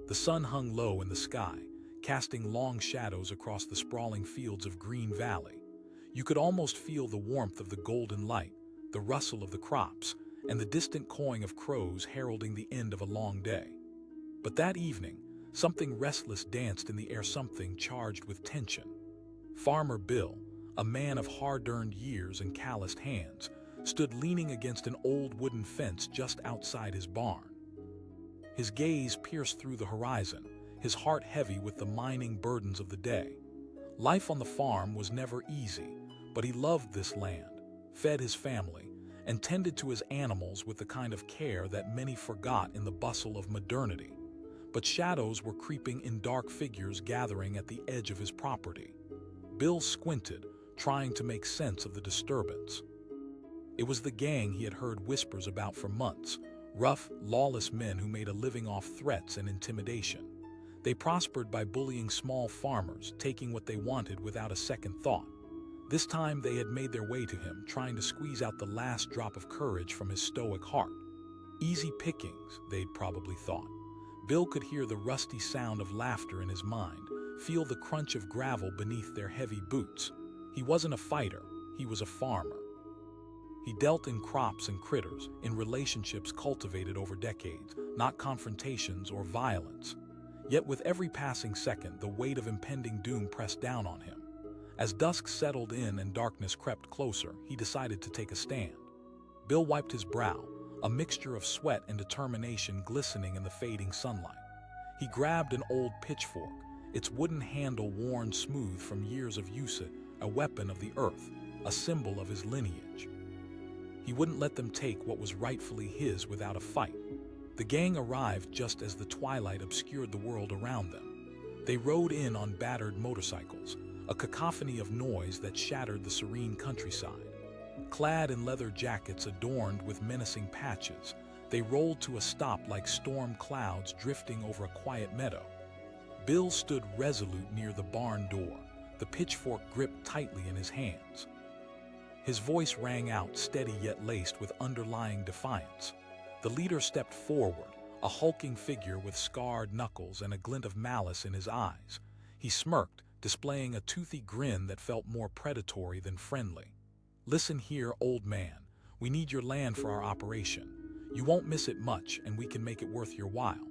The sun hung low in the sky, casting long shadows across the sprawling fields of Green Valley. You could almost feel the warmth of the golden light, the rustle of the crops, and the distant cawing of crows heralding the end of a long day. But that evening, something restless danced in the air, something charged with tension. Farmer Bill, a man of hard-earned years and calloused hands, stood leaning against an old wooden fence just outside his barn. His gaze pierced through the horizon, his heart heavy with the mining burdens of the day. Life on the farm was never easy, but he loved this land, fed his family, and tended to his animals with the kind of care that many forgot in the bustle of modernity. But shadows were creeping in, dark figures gathering at the edge of his property. Bill squinted, trying to make sense of the disturbance. It was the gang he had heard whispers about for months, rough, lawless men who made a living off threats and intimidation. They prospered by bullying small farmers, taking what they wanted without a second thought. This time they had made their way to him, trying to squeeze out the last drop of courage from his stoic heart. Easy pickings, they'd probably thought. Bill could hear the rusty sound of laughter in his mind, feel the crunch of gravel beneath their heavy boots. He wasn't a fighter, he was a farmer. He dealt in crops and critters, in relationships cultivated over decades, not confrontations or violence. Yet with every passing second, the weight of impending doom pressed down on him. As dusk settled in and darkness crept closer, he decided to take a stand. Bill wiped his brow, a mixture of sweat and determination glistening in the fading sunlight. He grabbed an old pitchfork, its wooden handle worn smooth from years of use, a weapon of the earth, a symbol of his lineage. He wouldn't let them take what was rightfully his without a fight. The gang arrived just as the twilight obscured the world around them. They rode in on battered motorcycles, a cacophony of noise that shattered the serene countryside. Clad in leather jackets adorned with menacing patches, they rolled to a stop like storm clouds drifting over a quiet meadow. Bill stood resolute near the barn door, the pitchfork gripped tightly in his hands. His voice rang out, steady yet laced with underlying defiance. The leader stepped forward, a hulking figure with scarred knuckles and a glint of malice in his eyes. He smirked, displaying a toothy grin that felt more predatory than friendly. "Listen here, old man. We need your land for our operation. You won't miss it much, and we can make it worth your while."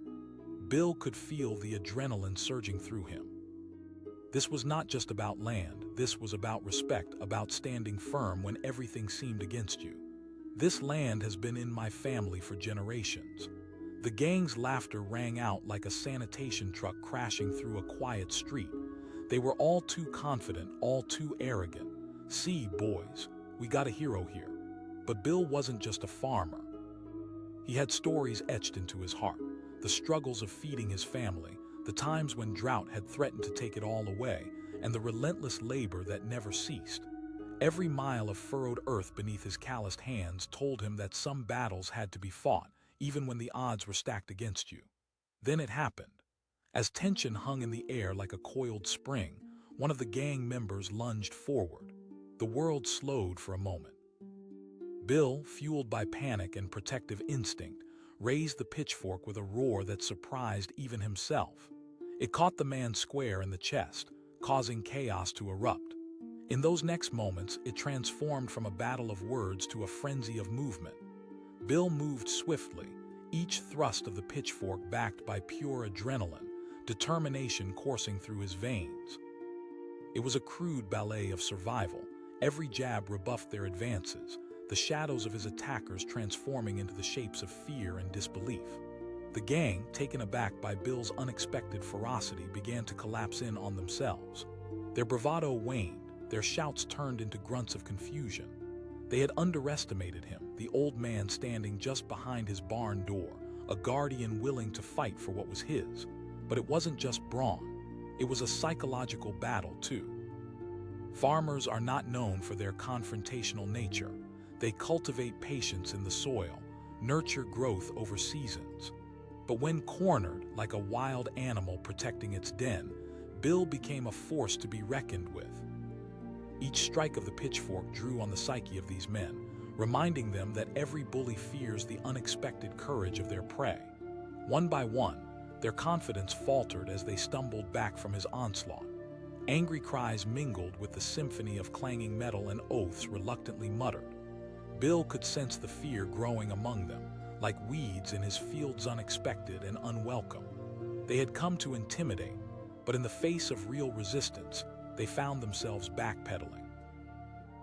Bill could feel the adrenaline surging through him. This was not just about land, this was about respect, about standing firm when everything seemed against you. "This land has been in my family for generations." The gang's laughter rang out like a sanitation truck crashing through a quiet street. They were all too confident, all too arrogant. "See, boys, we got a hero here." But Bill wasn't just a farmer. He had stories etched into his heart, the struggles of feeding his family, the times when drought had threatened to take it all away, and the relentless labor that never ceased. Every mile of furrowed earth beneath his calloused hands told him that some battles had to be fought, even when the odds were stacked against you. Then it happened. As tension hung in the air like a coiled spring, one of the gang members lunged forward. The world slowed for a moment. Bill, fueled by panic and protective instinct, raised the pitchfork with a roar that surprised even himself. It caught the man square in the chest, causing chaos to erupt. In those next moments, it transformed from a battle of words to a frenzy of movement. Bill moved swiftly, each thrust of the pitchfork backed by pure adrenaline, determination coursing through his veins. It was a crude ballet of survival. Every jab rebuffed their advances, the shadows of his attackers transforming into the shapes of fear and disbelief. The gang, taken aback by Bill's unexpected ferocity, began to collapse in on themselves. Their bravado waned, their shouts turned into grunts of confusion. They had underestimated him, the old man standing just behind his barn door, a guardian willing to fight for what was his. But it wasn't just brawn. It was a psychological battle, too. Farmers are not known for their confrontational nature. They cultivate patience in the soil, nurture growth over seasons. But when cornered, like a wild animal protecting its den, Bill became a force to be reckoned with. Each strike of the pitchfork drew on the psyche of these men, reminding them that every bully fears the unexpected courage of their prey. One by one, Their confidence faltered as they stumbled back from his onslaught. Angry cries mingled with the symphony of clanging metal and oaths reluctantly muttered. Bill could sense the fear growing among them, like weeds in his fields, unexpected and unwelcome. They had come to intimidate, but in the face of real resistance, they found themselves backpedaling.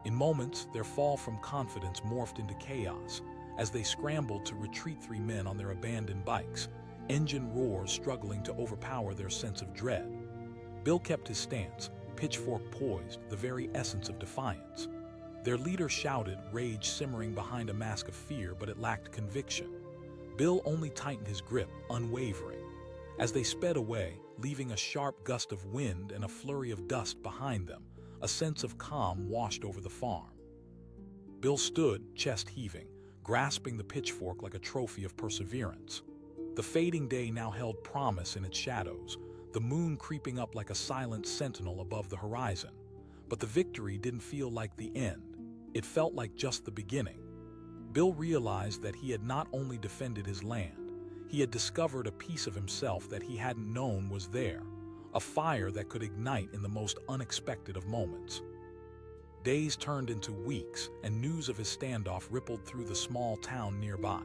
In moments, their fall from confidence morphed into chaos as they scrambled to retreat, three men on their abandoned bikes, engine roars struggling to overpower their sense of dread. Bill kept his stance, pitchfork poised, the very essence of defiance. Their leader shouted, rage simmering behind a mask of fear, but it lacked conviction. Bill only tightened his grip, unwavering. As they sped away, leaving a sharp gust of wind and a flurry of dust behind them, a sense of calm washed over the farm. Bill stood, chest heaving, grasping the pitchfork like a trophy of perseverance. The fading day now held promise in its shadows, the moon creeping up like a silent sentinel above the horizon. But the victory didn't feel like the end. It felt like just the beginning. Bill realized that he had not only defended his land, he had discovered a piece of himself that he hadn't known was there, a fire that could ignite in the most unexpected of moments. Days turned into weeks, and news of his standoff rippled through the small town nearby.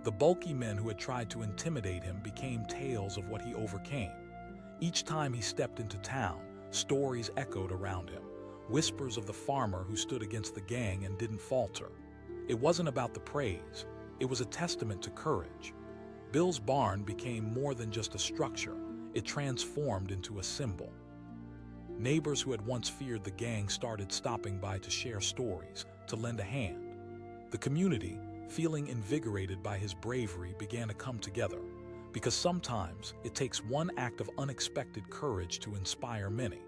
The bulky men who had tried to intimidate him became tales of what he overcame. Each time he stepped into town, stories echoed around him, whispers of the farmer who stood against the gang and didn't falter. It wasn't about the praise, it was a testament to courage. Bill's barn became more than just a structure, it transformed into a symbol. Neighbors who had once feared the gang started stopping by to share stories, to lend a hand. The community, feeling invigorated by his bravery, began to come together, because sometimes it takes one act of unexpected courage to inspire many.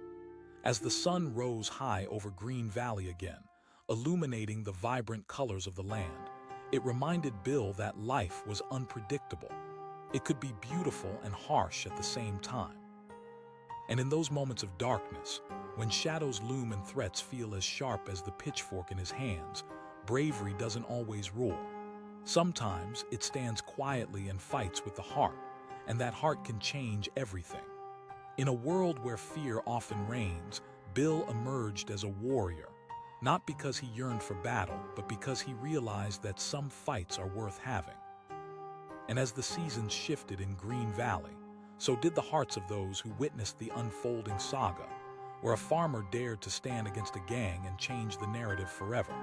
As the sun rose high over Green Valley again, illuminating the vibrant colors of the land, it reminded Bill that life was unpredictable. It could be beautiful and harsh at the same time. And in those moments of darkness, when shadows loom and threats feel as sharp as the pitchfork in his hands, bravery doesn't always roar. Sometimes it stands quietly and fights with the heart, and that heart can change everything. In a world where fear often reigns, Bill emerged as a warrior, not because he yearned for battle, but because he realized that some fights are worth having. And as the seasons shifted in Green Valley, so did the hearts of those who witnessed the unfolding saga, where a farmer dared to stand against a gang and change the narrative forever.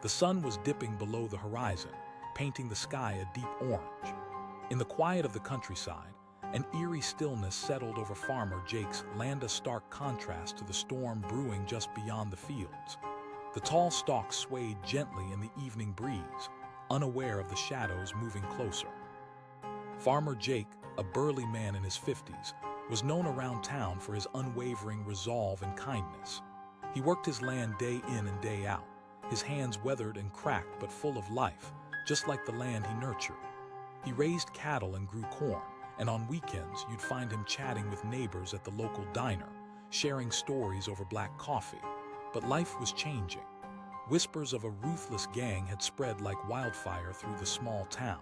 The sun was dipping below the horizon, painting the sky a deep orange. In the quiet of the countryside, an eerie stillness settled over Farmer Jake's land, a stark contrast to the storm brewing just beyond the fields. The tall stalks swayed gently in the evening breeze, unaware of the shadows moving closer. Farmer Jake, a burly man in his 50s, was known around town for his unwavering resolve and kindness. He worked his land day in and day out, his hands weathered and cracked but full of life, just like the land he nurtured. He raised cattle and grew corn, and on weekends you'd find him chatting with neighbors at the local diner, sharing stories over black coffee. But life was changing. Whispers of a ruthless gang had spread like wildfire through the small town.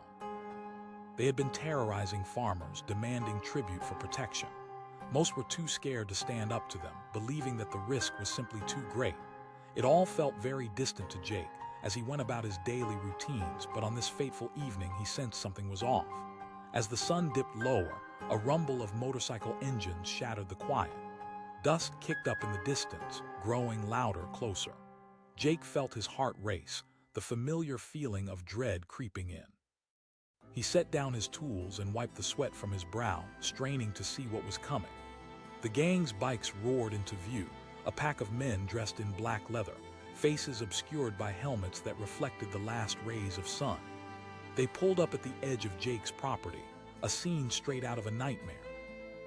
They had been terrorizing farmers, demanding tribute for protection. Most were too scared to stand up to them, believing that the risk was simply too great. It all felt very distant to Jake as he went about his daily routines, but on this fateful evening he sensed something was off. As the sun dipped lower, a rumble of motorcycle engines shattered the quiet. Dust kicked up in the distance, growing louder, closer. Jake felt his heart race, the familiar feeling of dread creeping in. He set down his tools and wiped the sweat from his brow, straining to see what was coming. The gang's bikes roared into view, a pack of men dressed in black leather, faces obscured by helmets that reflected the last rays of sun. They pulled up at the edge of Jake's property, a scene straight out of a nightmare.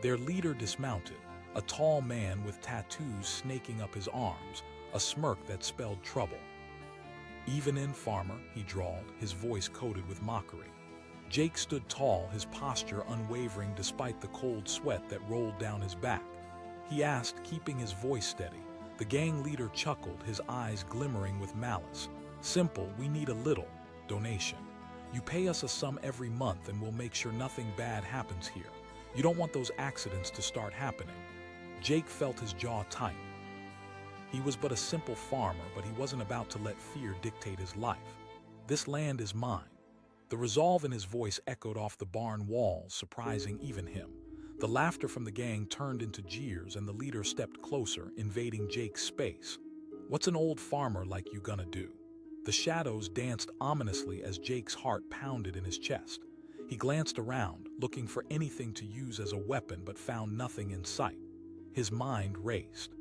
Their leader dismounted, a tall man with tattoos snaking up his arms, a smirk that spelled trouble. "Even in, farmer," he drawled, his voice coated with mockery. Jake stood tall, his posture unwavering despite the cold sweat that rolled down his back. He asked, keeping his voice steady. The gang leader chuckled, his eyes glimmering with malice. "Simple, we need a little donation. You pay us a sum every month and we'll make sure nothing bad happens here. You don't want those accidents to start happening. Jake felt his jaw tighten. He was but a simple farmer, but he wasn't about to let fear dictate his life. This land is mine. The resolve in his voice echoed off the barn walls, surprising even him. The laughter from the gang turned into jeers, and the leader stepped closer, invading Jake's space. "What's an old farmer like you gonna do?" The shadows danced ominously as Jake's heart pounded in his chest. He glanced around, looking for anything to use as a weapon, but found nothing in sight. His mind raced.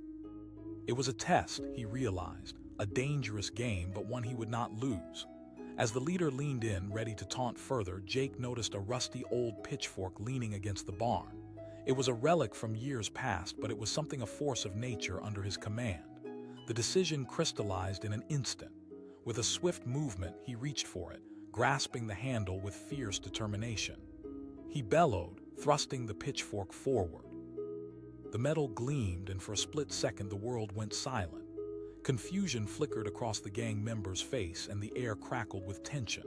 It was a test, he realized, a dangerous game, but one he would not lose. As the leader leaned in, ready to taunt further, Jake noticed a rusty old pitchfork leaning against the barn. It was a relic from years past, but it was something a force of nature under his command. The decision crystallized in an instant. With a swift movement, he reached for it, grasping the handle with fierce determination. He bellowed, thrusting the pitchfork forward. The metal gleamed, and for a split second the world went silent. Confusion flickered across the gang member's face, and the air crackled with tension.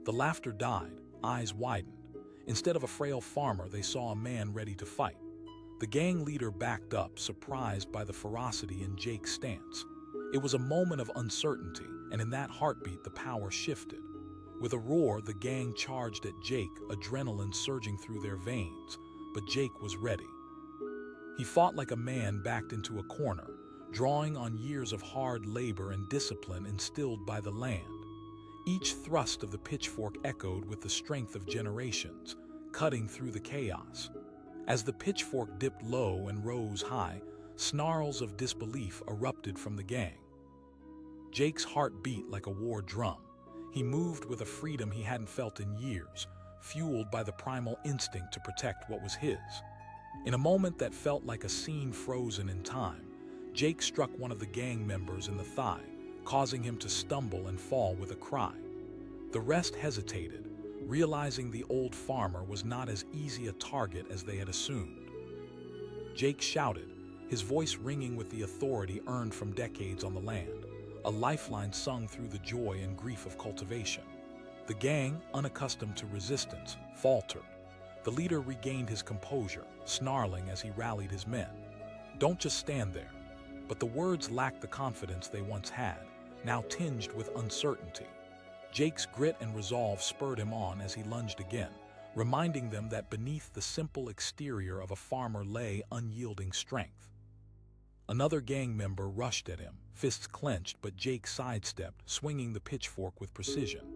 The laughter died, eyes widened. Instead of a frail farmer, they saw a man ready to fight. The gang leader backed up, surprised by the ferocity in Jake's stance. It was a moment of uncertainty, and in that heartbeat the power shifted. With a roar, the gang charged at Jake, adrenaline surging through their veins, but Jake was ready. He fought like a man backed into a corner, drawing on years of hard labor and discipline instilled by the land. Each thrust of the pitchfork echoed with the strength of generations, cutting through the chaos. As the pitchfork dipped low and rose high, snarls of disbelief erupted from the gang. Jake's heart beat like a war drum. He moved with a freedom he hadn't felt in years, fueled by the primal instinct to protect what was his. In a moment that felt like a scene frozen in time, Jake struck one of the gang members in the thigh, causing him to stumble and fall with a cry. The rest hesitated, realizing the old farmer was not as easy a target as they had assumed. Jake shouted, his voice ringing with the authority earned from decades on the land, a lifeline sung through the joy and grief of cultivation. The gang, unaccustomed to resistance, faltered. The leader regained his composure, snarling as he rallied his men. "Don't just stand there." But the words lacked the confidence they once had, now tinged with uncertainty. Jake's grit and resolve spurred him on as he lunged again, reminding them that beneath the simple exterior of a farmer lay unyielding strength. Another gang member rushed at him, fists clenched, but Jake sidestepped, swinging the pitchfork with precision.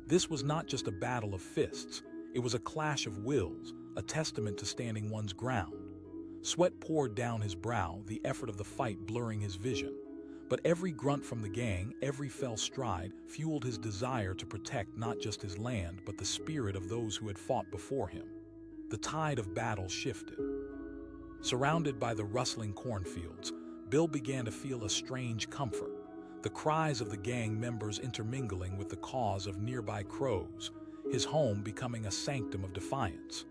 This was not just a battle of fists, it was a clash of wills, a testament to standing one's ground. Sweat poured down his brow, the effort of the fight blurring his vision. But every grunt from the gang, every fell stride, fueled his desire to protect not just his land, but the spirit of those who had fought before him. The tide of battle shifted. Surrounded by the rustling cornfields, Bill began to feel a strange comfort. The cries of the gang members intermingling with the caws of nearby crows, his home becoming a sanctum of defiance.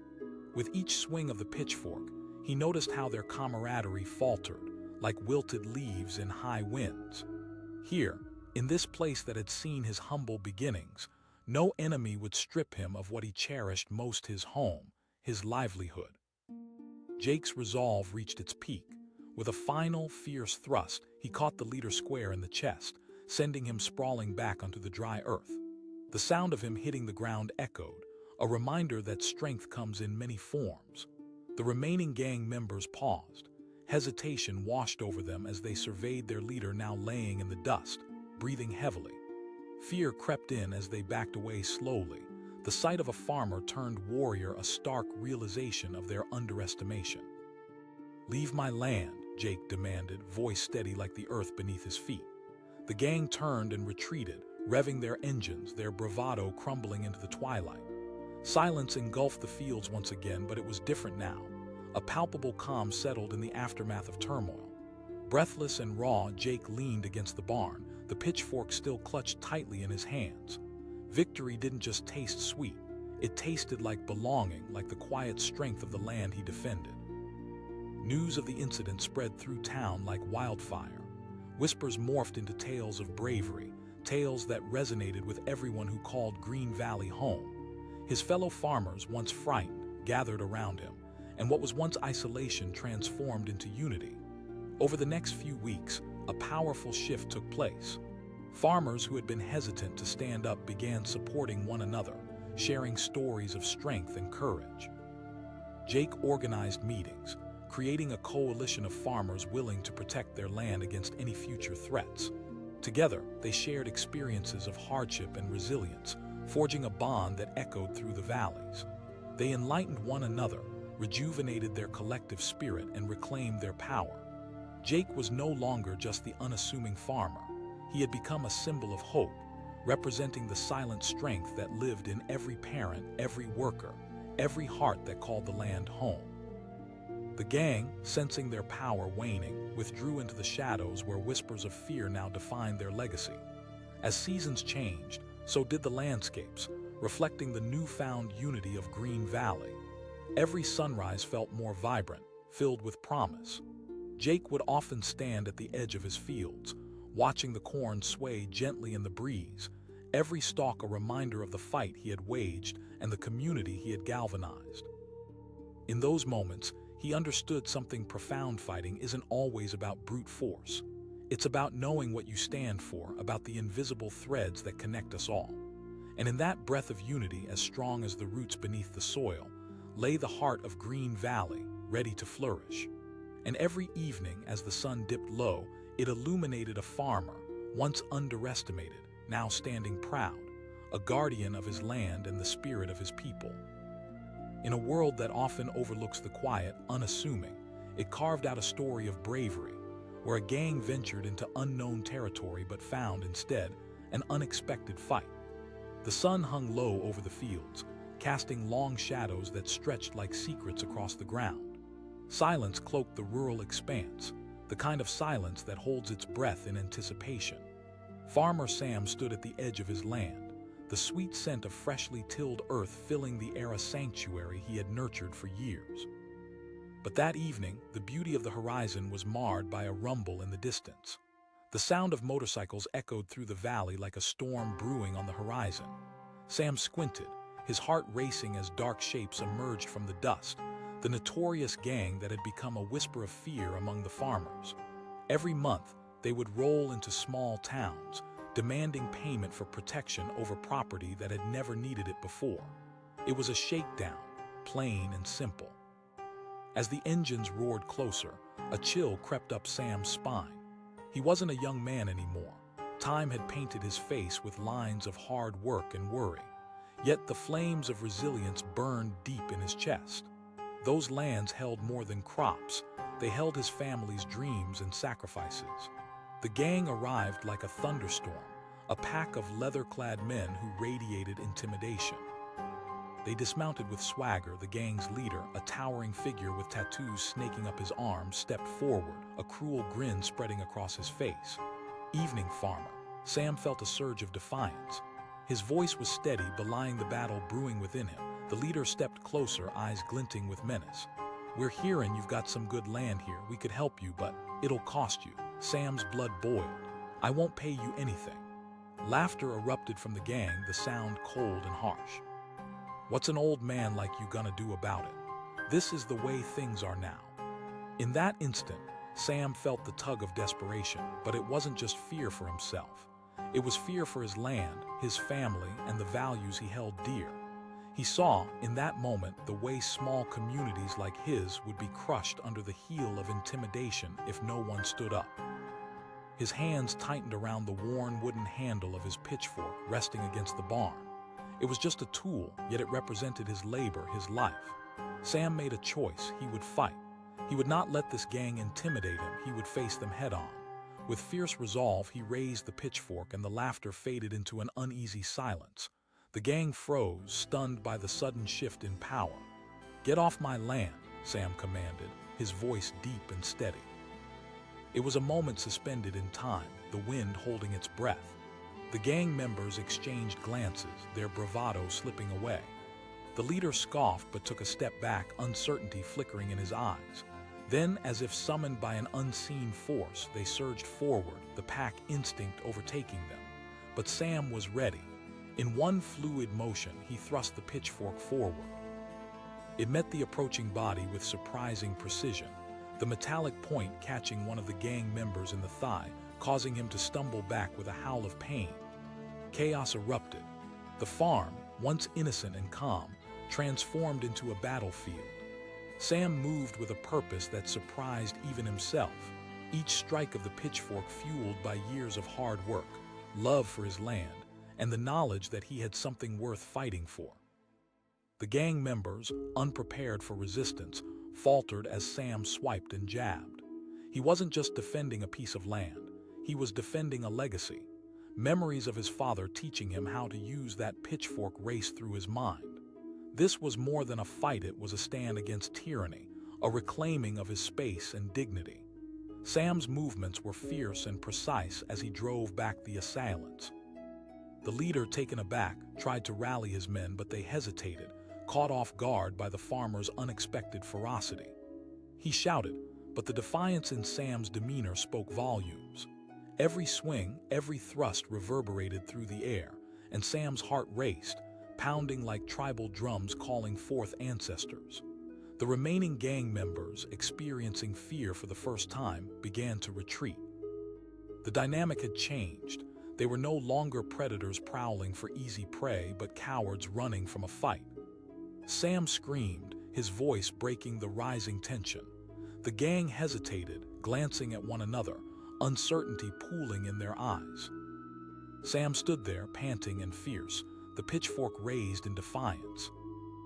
With each swing of the pitchfork, he noticed how their camaraderie faltered, like wilted leaves in high winds. Here, in this place that had seen his humble beginnings, no enemy would strip him of what he cherished most, his home, his livelihood. Jake's resolve reached its peak. With a final, fierce thrust, he caught the leader square in the chest, sending him sprawling back onto the dry earth. The sound of him hitting the ground echoed, a reminder that strength comes in many forms. The remaining gang members paused. Hesitation washed over them as they surveyed their leader now laying in the dust, breathing heavily. Fear crept in as they backed away slowly. The sight of a farmer turned warrior, a stark realization of their underestimation. "Leave my land," Jake demanded, voice steady like the earth beneath his feet. The gang turned and retreated, revving their engines, their bravado crumbling into the twilight. Silence engulfed the fields once again, but it was different now. A palpable calm settled in the aftermath of turmoil. Breathless and raw, Jake leaned against the barn, the pitchfork still clutched tightly in his hands. Victory didn't just taste sweet, it tasted like belonging, like the quiet strength of the land he defended. News of the incident spread through town like wildfire. Whispers morphed into tales of bravery, tales that resonated with everyone who called Green Valley home. His fellow farmers, once frightened, gathered around him, and what was once isolation transformed into unity. Over the next few weeks, a powerful shift took place. Farmers who had been hesitant to stand up began supporting one another, sharing stories of strength and courage. Jake organized meetings, creating a coalition of farmers willing to protect their land against any future threats. Together, they shared experiences of hardship and resilience, forging a bond that echoed through the valleys. They enlightened one another, rejuvenated their collective spirit, and reclaimed their power. Jake was no longer just the unassuming farmer. He had become a symbol of hope, representing the silent strength that lived in every parent, every worker, every heart that called the land home. The gang, sensing their power waning, withdrew into the shadows where whispers of fear now defined their legacy. As seasons changed, so did the landscapes, reflecting the newfound unity of Green Valley. Every sunrise felt more vibrant, filled with promise. Jake would often stand at the edge of his fields, watching the corn sway gently in the breeze, every stalk a reminder of the fight he had waged and the community he had galvanized. In those moments, he understood something profound. Fighting isn't always about brute force. It's about knowing what you stand for, about the invisible threads that connect us all. And in that breath of unity, as strong as the roots beneath the soil, lay the heart of Green Valley, ready to flourish. And every evening, as the sun dipped low, it illuminated a farmer, once underestimated, now standing proud, a guardian of his land and the spirit of his people. In a world that often overlooks the quiet, unassuming, it carved out a story of bravery, where a gang ventured into unknown territory but found instead an unexpected fight. The sun hung low over the fields, casting long shadows that stretched like secrets across the ground. Silence cloaked the rural expanse, the kind of silence that holds its breath in anticipation. Farmer Sam stood at the edge of his land, the sweet scent of freshly tilled earth filling the air, a sanctuary he had nurtured for years. But that evening, the beauty of the horizon was marred by a rumble in the distance. The sound of motorcycles echoed through the valley like a storm brewing on the horizon. Sam squinted, his heart racing as dark shapes emerged from the dust, the notorious gang that had become a whisper of fear among the farmers. Every month, they would roll into small towns, demanding payment for protection over property that had never needed it before. It was a shakedown, plain and simple. As the engines roared closer, a chill crept up Sam's spine. He wasn't a young man anymore. Time had painted his face with lines of hard work and worry. Yet the flames of resilience burned deep in his chest. Those lands held more than crops. They held his family's dreams and sacrifices. The gang arrived like a thunderstorm, a pack of leather-clad men who radiated intimidation. They dismounted with swagger. The gang's leader, a towering figure with tattoos snaking up his arms, stepped forward, a cruel grin spreading across his face. "Evening, farmer." Sam felt a surge of defiance. His voice was steady, belying the battle brewing within him. The leader stepped closer, eyes glinting with menace. "We're hearing you've got some good land here. We could help you, but it'll cost you." Sam's blood boiled. "I won't pay you anything." Laughter erupted from the gang, the sound cold and harsh. "What's an old man like you gonna do about it? This is the way things are now." In that instant, Sam felt the tug of desperation, but it wasn't just fear for himself. It was fear for his land, his family, and the values he held dear. He saw, in that moment, the way small communities like his would be crushed under the heel of intimidation if no one stood up. His hands tightened around the worn wooden handle of his pitchfork resting against the barn. It was just a tool, yet it represented his labor, his life. Sam made a choice. He would fight. He would not let this gang intimidate him. He would face them head-on. With fierce resolve, he raised the pitchfork, and the laughter faded into an uneasy silence. The gang froze, stunned by the sudden shift in power. "Get off my land," Sam commanded, his voice deep and steady. It was a moment suspended in time, the wind holding its breath. The gang members exchanged glances, their bravado slipping away. The leader scoffed but took a step back, uncertainty flickering in his eyes. Then, as if summoned by an unseen force, they surged forward, the pack instinct overtaking them. But Sam was ready. In one fluid motion, he thrust the pitchfork forward. It met the approaching body with surprising precision, the metallic point catching one of the gang members in the thigh, causing him to stumble back with a howl of pain. Chaos erupted. The farm, once innocent and calm, transformed into a battlefield. Sam moved with a purpose that surprised even himself, each strike of the pitchfork fueled by years of hard work, love for his land, and the knowledge that he had something worth fighting for. The gang members, unprepared for resistance, faltered as Sam swiped and jabbed. He wasn't just defending a piece of land, he was defending a legacy. Memories of his father teaching him how to use that pitchfork raced through his mind. This was more than a fight, it was a stand against tyranny, a reclaiming of his space and dignity. Sam's movements were fierce and precise as he drove back the assailants. The leader, taken aback, tried to rally his men, but they hesitated, caught off guard by the farmer's unexpected ferocity. He shouted, but the defiance in Sam's demeanor spoke volumes. Every swing, every thrust reverberated through the air, and Sam's heart raced, pounding like tribal drums calling forth ancestors. The remaining gang members, experiencing fear for the first time, began to retreat. The dynamic had changed. They were no longer predators prowling for easy prey, but cowards running from a fight. Sam screamed, his voice breaking the rising tension. The gang hesitated, glancing at one another, uncertainty pooling in their eyes. Sam stood there, panting and fierce, the pitchfork raised in defiance.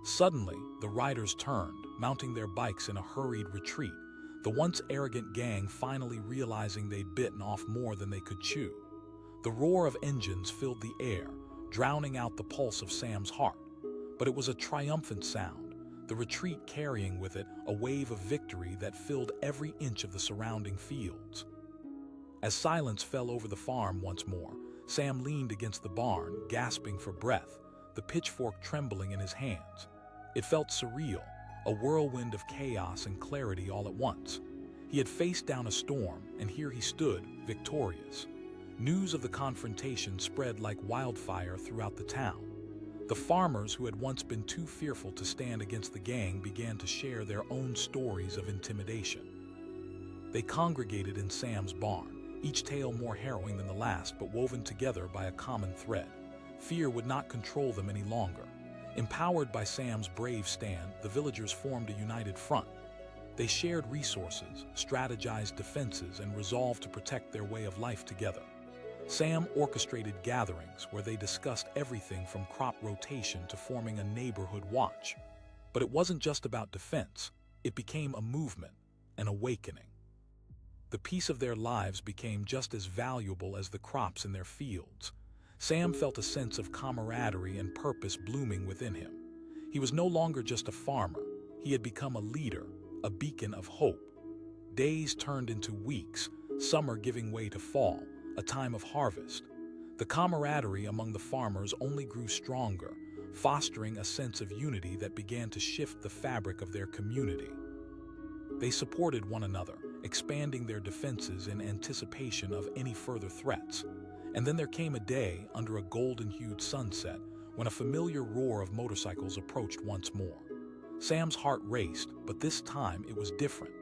Suddenly, the riders turned, mounting their bikes in a hurried retreat, the once arrogant gang finally realizing they'd bitten off more than they could chew. The roar of engines filled the air, drowning out the pulse of Sam's heart. But it was a triumphant sound, the retreat carrying with it a wave of victory that filled every inch of the surrounding fields. As silence fell over the farm once more, Sam leaned against the barn, gasping for breath, the pitchfork trembling in his hands. It felt surreal, a whirlwind of chaos and clarity all at once. He had faced down a storm, and here he stood, victorious. News of the confrontation spread like wildfire throughout the town. The farmers who had once been too fearful to stand against the gang began to share their own stories of intimidation. They congregated in Sam's barn, each tale more harrowing than the last, but woven together by a common thread. Fear would not control them any longer. Empowered by Sam's brave stand, the villagers formed a united front. They shared resources, strategized defenses, and resolved to protect their way of life together. Sam orchestrated gatherings where they discussed everything from crop rotation to forming a neighborhood watch. But it wasn't just about defense. It became a movement, an awakening. The peace of their lives became just as valuable as the crops in their fields. Sam felt a sense of camaraderie and purpose blooming within him. He was no longer just a farmer. He had become a leader, a beacon of hope. Days turned into weeks, summer giving way to fall, a time of harvest. The camaraderie among the farmers only grew stronger, fostering a sense of unity that began to shift the fabric of their community. They supported one another, expanding their defenses in anticipation of any further threats. And then there came a day under a golden-hued sunset when a familiar roar of motorcycles approached once more. Sam's heart raced, but this time it was different.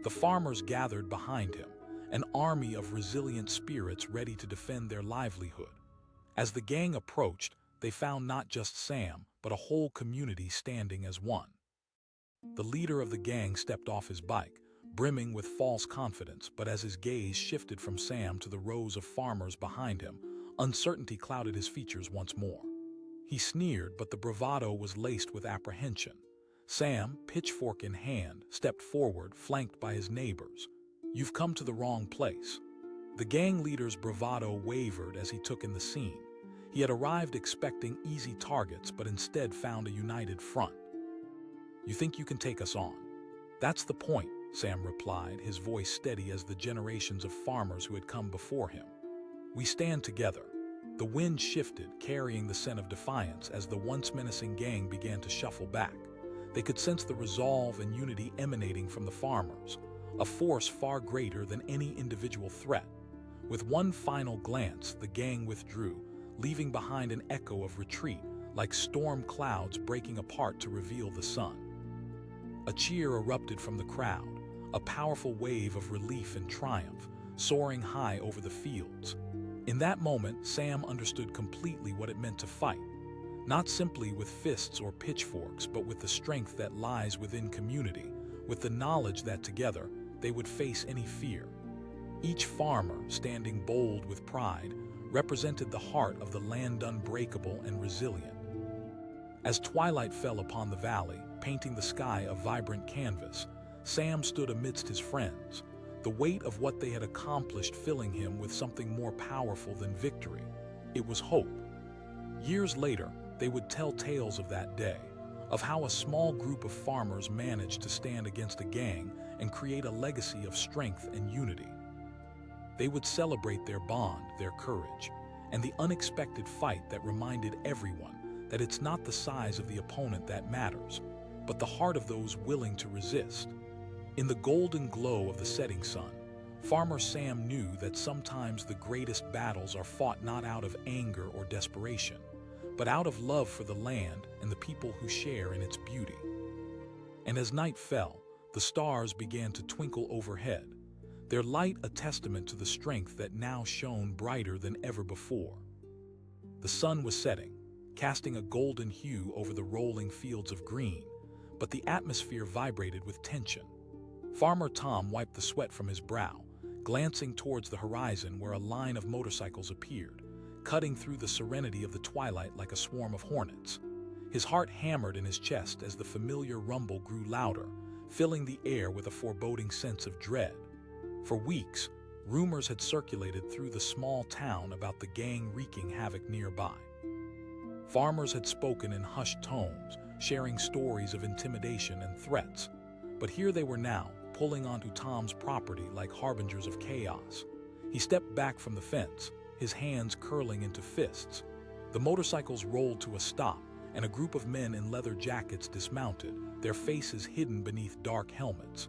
The farmers gathered behind him, an army of resilient spirits ready to defend their livelihood. As the gang approached, they found not just Sam, but a whole community standing as one. The leader of the gang stepped off his bike, brimming with false confidence, but as his gaze shifted from Sam to the rows of farmers behind him, uncertainty clouded his features once more. He sneered, but the bravado was laced with apprehension. Sam, pitchfork in hand, stepped forward, flanked by his neighbors. "You've come to the wrong place." The gang leader's bravado wavered as he took in the scene. He had arrived expecting easy targets, but instead found a united front. "You think you can take us on?" "That's the point," Sam replied, his voice steady as the generations of farmers who had come before him. "We stand together." The wind shifted, carrying the scent of defiance as the once menacing gang began to shuffle back. They could sense the resolve and unity emanating from the farmers, a force far greater than any individual threat. With one final glance, the gang withdrew, leaving behind an echo of retreat, like storm clouds breaking apart to reveal the sun. A cheer erupted from the crowd, a powerful wave of relief and triumph, soaring high over the fields. In that moment, Sam understood completely what it meant to fight, not simply with fists or pitchforks, but with the strength that lies within community, with the knowledge that together they would face any fear. Each farmer, standing bold with pride, represented the heart of the land unbreakable and resilient. As twilight fell upon the valley, painting the sky a vibrant canvas, Sam stood amidst his friends, the weight of what they had accomplished filling him with something more powerful than victory. It was hope. Years later, they would tell tales of that day, of how a small group of farmers managed to stand against a gang and create a legacy of strength and unity. They would celebrate their bond, their courage, and the unexpected fight that reminded everyone that it's not the size of the opponent that matters, but the heart of those willing to resist. In the golden glow of the setting sun, Farmer Sam knew that sometimes the greatest battles are fought not out of anger or desperation, but out of love for the land and the people who share in its beauty. And as night fell, the stars began to twinkle overhead, their light a testament to the strength that now shone brighter than ever before. The sun was setting, casting a golden hue over the rolling fields of green, but the atmosphere vibrated with tension. Farmer Tom wiped the sweat from his brow, glancing towards the horizon where a line of motorcycles appeared, cutting through the serenity of the twilight like a swarm of hornets. His heart hammered in his chest as the familiar rumble grew louder, filling the air with a foreboding sense of dread. For weeks, rumors had circulated through the small town about the gang wreaking havoc nearby. Farmers had spoken in hushed tones, sharing stories of intimidation and threats, but here they were now, pulling onto Tom's property like harbingers of chaos. He stepped back from the fence, his hands curling into fists. The motorcycles rolled to a stop, and a group of men in leather jackets dismounted, their faces hidden beneath dark helmets.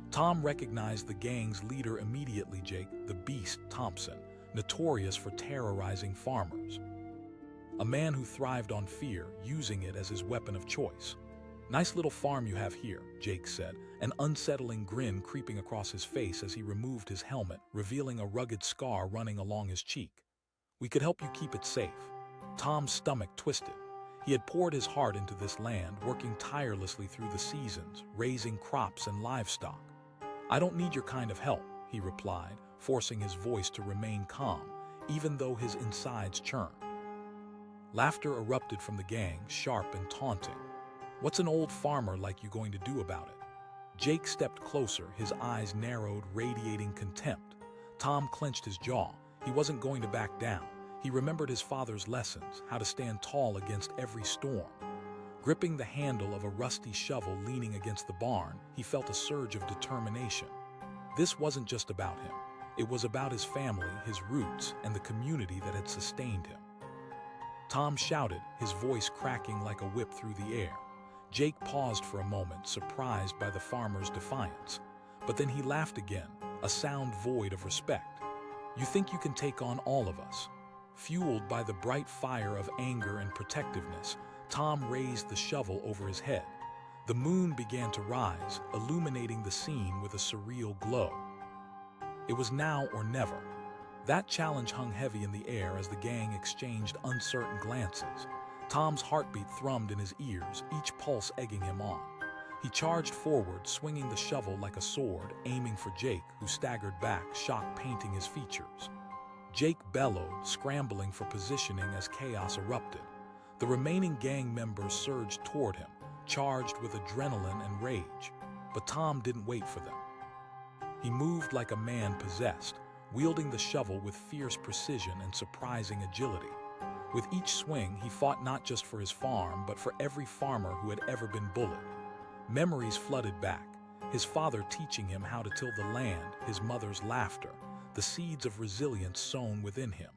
Tom recognized the gang's leader immediately, Jake, the Beast Thompson, notorious for terrorizing farmers. A man who thrived on fear, using it as his weapon of choice. "Nice little farm you have here," Jake said, an unsettling grin creeping across his face as he removed his helmet, revealing a rugged scar running along his cheek. "We could help you keep it safe." Tom's stomach twisted. He had poured his heart into this land, working tirelessly through the seasons, raising crops and livestock. "I don't need your kind of help," he replied, forcing his voice to remain calm, even though his insides churned. Laughter erupted from the gang, sharp and taunting. "What's an old farmer like you going to do about it?" Jake stepped closer, his eyes narrowed, radiating contempt. Tom clenched his jaw. He wasn't going to back down. He remembered his father's lessons, how to stand tall against every storm. Gripping the handle of a rusty shovel leaning against the barn, he felt a surge of determination. This wasn't just about him. It was about his family, his roots, and the community that had sustained him. Tom shouted, his voice cracking like a whip through the air. Jake paused for a moment, surprised by the farmer's defiance. But then he laughed again, a sound void of respect. "You think you can take on all of us?" Fueled by the bright fire of anger and protectiveness, Tom raised the shovel over his head. The moon began to rise, illuminating the scene with a surreal glow. It was now or never. That challenge hung heavy in the air as the gang exchanged uncertain glances. Tom's heartbeat thrummed in his ears, each pulse egging him on. He charged forward, swinging the shovel like a sword, aiming for Jake, who staggered back, shock painting his features. Jake bellowed, scrambling for positioning as chaos erupted. The remaining gang members surged toward him, charged with adrenaline and rage. But Tom didn't wait for them. He moved like a man possessed, wielding the shovel with fierce precision and surprising agility. With each swing, he fought not just for his farm, but for every farmer who had ever been bullied. Memories flooded back, his father teaching him how to till the land, his mother's laughter, the seeds of resilience sown within him.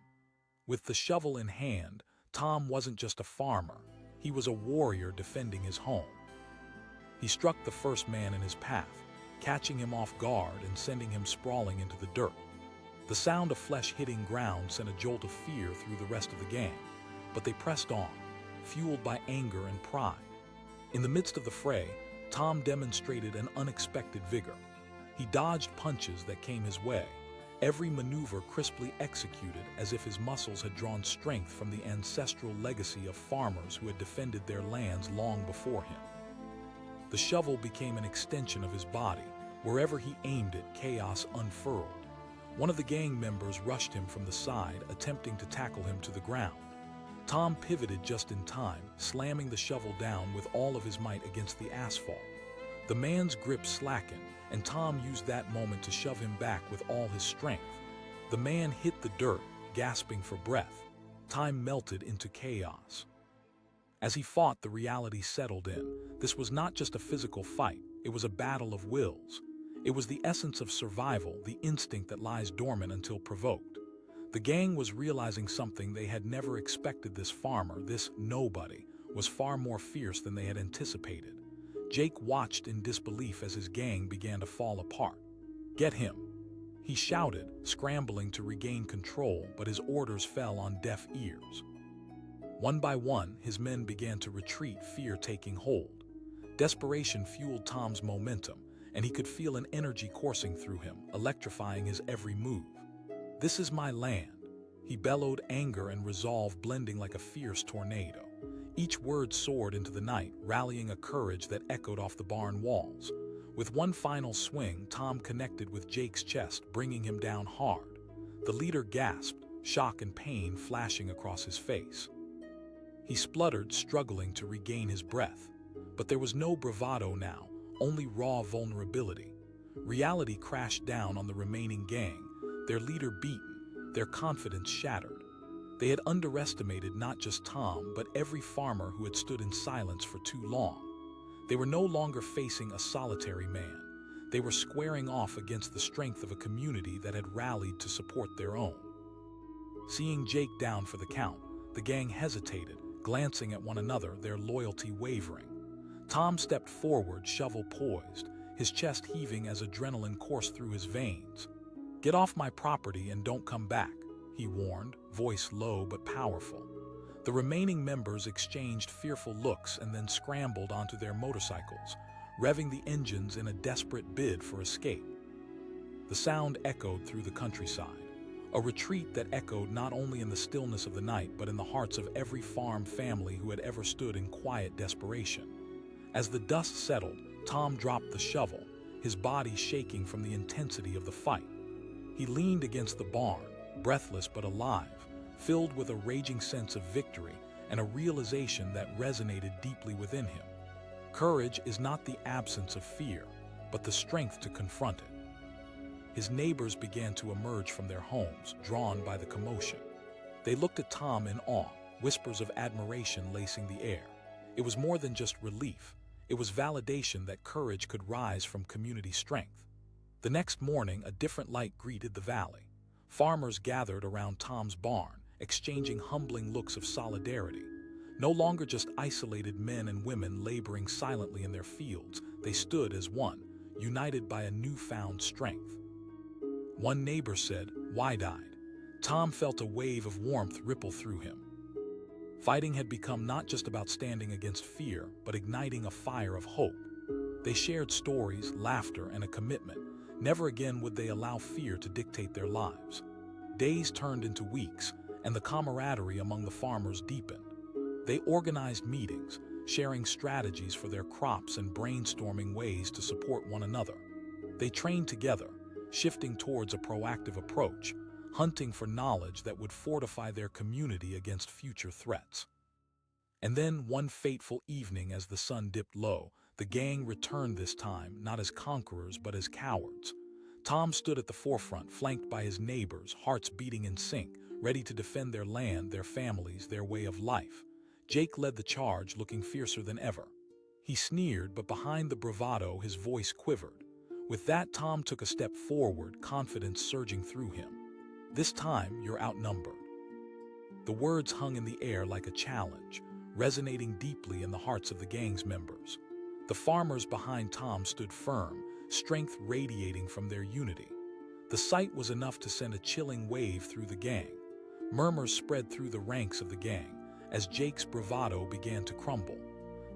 With the shovel in hand, Tom wasn't just a farmer, he was a warrior defending his home. He struck the first man in his path, catching him off guard and sending him sprawling into the dirt. The sound of flesh hitting ground sent a jolt of fear through the rest of the gang, but they pressed on, fueled by anger and pride. In the midst of the fray, Tom demonstrated an unexpected vigor. He dodged punches that came his way, every maneuver crisply executed as if his muscles had drawn strength from the ancestral legacy of farmers who had defended their lands long before him. The shovel became an extension of his body. Wherever he aimed it, chaos unfurled. One of the gang members rushed him from the side, attempting to tackle him to the ground. Tom pivoted just in time, slamming the shovel down with all of his might against the asphalt. The man's grip slackened, and Tom used that moment to shove him back with all his strength. The man hit the dirt, gasping for breath. Time melted into chaos. As he fought, the reality settled in. This was not just a physical fight, it was a battle of wills. It was the essence of survival, the instinct that lies dormant until provoked. The gang was realizing something they had never expected. This farmer, this nobody, was far more fierce than they had anticipated. Jake watched in disbelief as his gang began to fall apart. "Get him!" he shouted, scrambling to regain control, but his orders fell on deaf ears. One by one, his men began to retreat, fear taking hold. Desperation fueled Tom's momentum, and he could feel an energy coursing through him, electrifying his every move. "This is my land," he bellowed, anger and resolve blending like a fierce tornado. Each word soared into the night, rallying a courage that echoed off the barn walls. With one final swing, Tom connected with Jake's chest, bringing him down hard. The leader gasped, shock and pain flashing across his face. He spluttered, struggling to regain his breath. But there was no bravado now, only raw vulnerability. Reality crashed down on the remaining gang, their leader beaten, their confidence shattered. They had underestimated not just Tom, but every farmer who had stood in silence for too long. They were no longer facing a solitary man. They were squaring off against the strength of a community that had rallied to support their own. Seeing Jake down for the count, the gang hesitated, glancing at one another, their loyalty wavering. Tom stepped forward, shovel poised, his chest heaving as adrenaline coursed through his veins. "Get off my property and don't come back," he warned, voice low but powerful. The remaining members exchanged fearful looks and then scrambled onto their motorcycles, revving the engines in a desperate bid for escape. The sound echoed through the countryside, a retreat that echoed not only in the stillness of the night but in the hearts of every farm family who had ever stood in quiet desperation. As the dust settled, Tom dropped the shovel, his body shaking from the intensity of the fight. He leaned against the barn, breathless but alive, filled with a raging sense of victory and a realization that resonated deeply within him. Courage is not the absence of fear, but the strength to confront it. His neighbors began to emerge from their homes, drawn by the commotion. They looked at Tom in awe, whispers of admiration lacing the air. It was more than just relief. It was validation that courage could rise from community strength. The next morning, a different light greeted the valley. Farmers gathered around Tom's barn, exchanging humbling looks of solidarity. No longer just isolated men and women laboring silently in their fields, they stood as one, united by a newfound strength. One neighbor said, wide-eyed. Tom felt a wave of warmth ripple through him. Fighting had become not just about standing against fear, but igniting a fire of hope. They shared stories, laughter, and a commitment. Never again would they allow fear to dictate their lives. Days turned into weeks, and the camaraderie among the farmers deepened. They organized meetings, sharing strategies for their crops and brainstorming ways to support one another. They trained together, shifting towards a proactive approach, hunting for knowledge that would fortify their community against future threats. And then, one fateful evening as the sun dipped low, the gang returned, this time not as conquerors but as cowards. Tom stood at the forefront, flanked by his neighbors, hearts beating in sync, ready to defend their land, their families, their way of life. Jake led the charge, looking fiercer than ever. He sneered, but behind the bravado his voice quivered. With that, Tom took a step forward, confidence surging through him. "This time, you're outnumbered." The words hung in the air like a challenge, resonating deeply in the hearts of the gang's members. The farmers behind Tom stood firm, strength radiating from their unity. The sight was enough to send a chilling wave through the gang. Murmurs spread through the ranks of the gang as Jake's bravado began to crumble.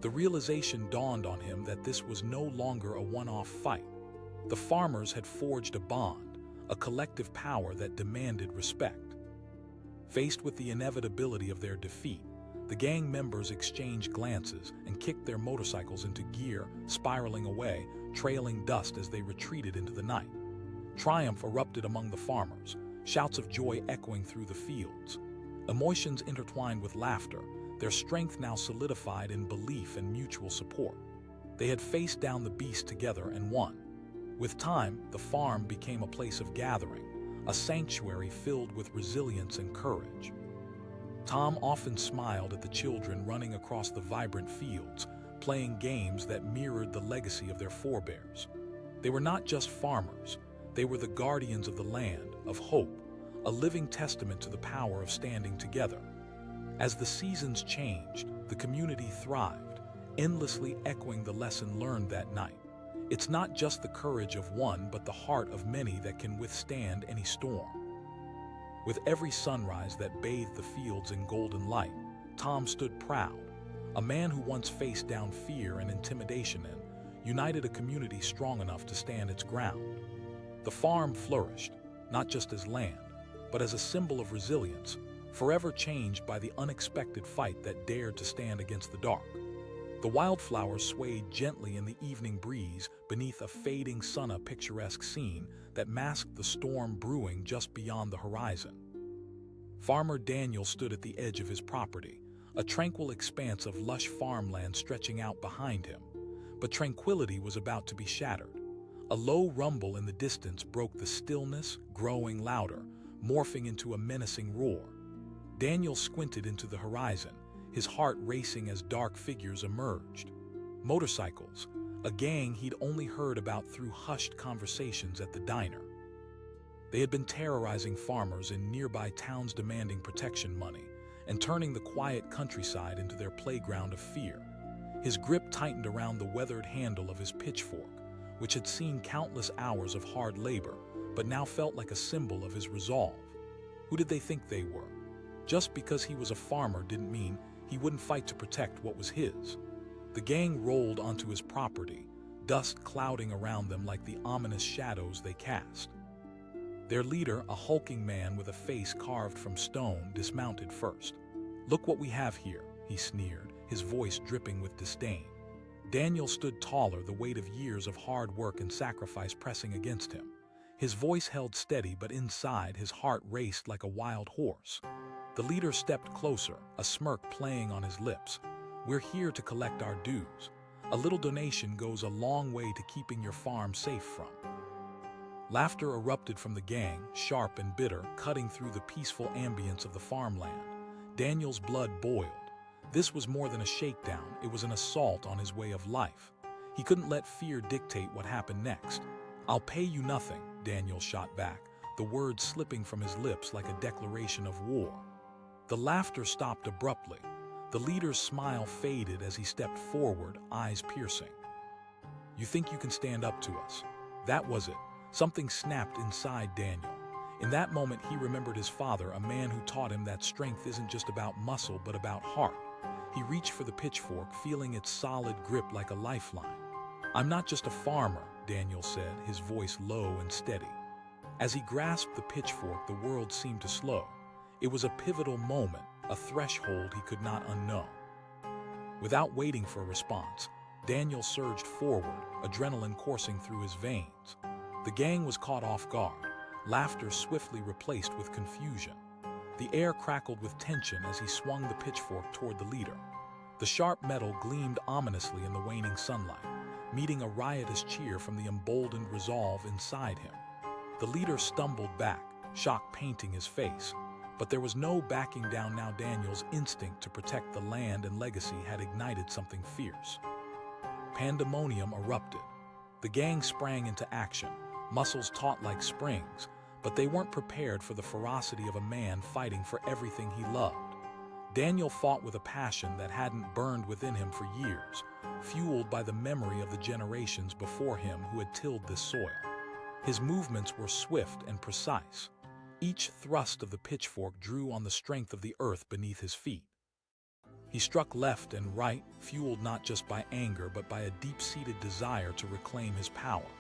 The realization dawned on him that this was no longer a one-off fight. The farmers had forged a bond, a collective power that demanded respect. Faced with the inevitability of their defeat, the gang members exchanged glances and kicked their motorcycles into gear, spiraling away, trailing dust as they retreated into the night. Triumph erupted among the farmers, shouts of joy echoing through the fields. Emotions intertwined with laughter, their strength now solidified in belief and mutual support. They had faced down the beast together and won. With time, the farm became a place of gathering, a sanctuary filled with resilience and courage. Tom often smiled at the children running across the vibrant fields, playing games that mirrored the legacy of their forebears. They were not just farmers, they were the guardians of the land, of hope, a living testament to the power of standing together. As the seasons changed, the community thrived, endlessly echoing the lesson learned that night. It's not just the courage of one, but the heart of many that can withstand any storm. With every sunrise that bathed the fields in golden light, Tom stood proud. A man who once faced down fear and intimidation and united a community strong enough to stand its ground. The farm flourished, not just as land, but as a symbol of resilience, forever changed by the unexpected fight that dared to stand against the dark. The wildflowers swayed gently in the evening breeze beneath a fading sun, a picturesque scene that masked the storm brewing just beyond the horizon. Farmer Daniel stood at the edge of his property, a tranquil expanse of lush farmland stretching out behind him. But tranquility was about to be shattered. A low rumble in the distance broke the stillness, growing louder, morphing into a menacing roar. Daniel squinted into the horizon, his heart racing as dark figures emerged. Motorcycles, a gang he'd only heard about through hushed conversations at the diner. They had been terrorizing farmers in nearby towns, demanding protection money and turning the quiet countryside into their playground of fear. His grip tightened around the weathered handle of his pitchfork, which had seen countless hours of hard labor, but now felt like a symbol of his resolve. Who did they think they were? Just because he was a farmer didn't mean he wouldn't fight to protect what was his. The gang rolled onto his property, dust clouding around them like the ominous shadows they cast. Their leader, a hulking man with a face carved from stone, dismounted first. "Look what we have here," he sneered, his voice dripping with disdain. Daniel stood taller, the weight of years of hard work and sacrifice pressing against him. His voice held steady, but inside his heart raced like a wild horse. The leader stepped closer, a smirk playing on his lips. "We're here to collect our dues. A little donation goes a long way to keeping your farm safe from." Laughter erupted from the gang, sharp and bitter, cutting through the peaceful ambience of the farmland. Daniel's blood boiled. This was more than a shakedown, it was an assault on his way of life. He couldn't let fear dictate what happened next. "I'll pay you nothing," Daniel shot back, the words slipping from his lips like a declaration of war. The laughter stopped abruptly. The leader's smile faded as he stepped forward, eyes piercing. "You think you can stand up to us?" That was it. Something snapped inside Daniel. In that moment, he remembered his father, a man who taught him that strength isn't just about muscle, but about heart. He reached for the pitchfork, feeling its solid grip like a lifeline. "I'm not just a farmer," Daniel said, his voice low and steady. As he grasped the pitchfork, the world seemed to slow. It was a pivotal moment, a threshold he could not unknow. Without waiting for a response, Daniel surged forward, adrenaline coursing through his veins. The gang was caught off guard, laughter swiftly replaced with confusion. The air crackled with tension as he swung the pitchfork toward the leader. The sharp metal gleamed ominously in the waning sunlight, meeting a riotous cheer from the emboldened resolve inside him. The leader stumbled back, shock painting his face. But there was no backing down now. Daniel's instinct to protect the land and legacy had ignited something fierce. Pandemonium erupted. The gang sprang into action, muscles taut like springs, but they weren't prepared for the ferocity of a man fighting for everything he loved. Daniel fought with a passion that hadn't burned within him for years, fueled by the memory of the generations before him who had tilled this soil. His movements were swift and precise. Each thrust of the pitchfork drew on the strength of the earth beneath his feet. He struck left and right, fueled not just by anger but by a deep-seated desire to reclaim his power.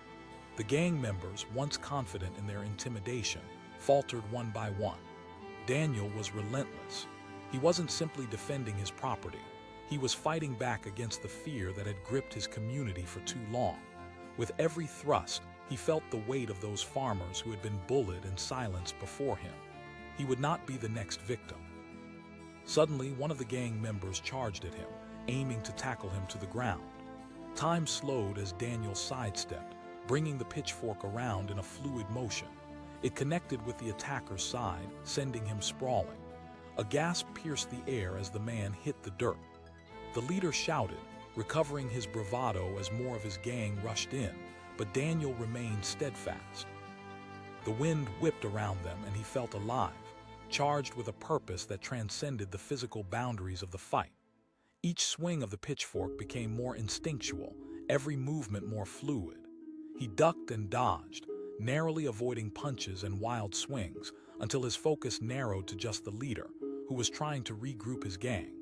The gang members, once confident in their intimidation, faltered one by one. Daniel was relentless. He wasn't simply defending his property. He was fighting back against the fear that had gripped his community for too long. With every thrust, he felt the weight of those farmers who had been bullied and silenced before him. He would not be the next victim. Suddenly, one of the gang members charged at him, aiming to tackle him to the ground. Time slowed as Daniel sidestepped, bringing the pitchfork around in a fluid motion. It connected with the attacker's side, sending him sprawling. A gasp pierced the air as the man hit the dirt. The leader shouted, recovering his bravado as more of his gang rushed in, but Daniel remained steadfast. The wind whipped around them and he felt alive, charged with a purpose that transcended the physical boundaries of the fight. Each swing of the pitchfork became more instinctual, every movement more fluid. He ducked and dodged, narrowly avoiding punches and wild swings until his focus narrowed to just the leader, who was trying to regroup his gang.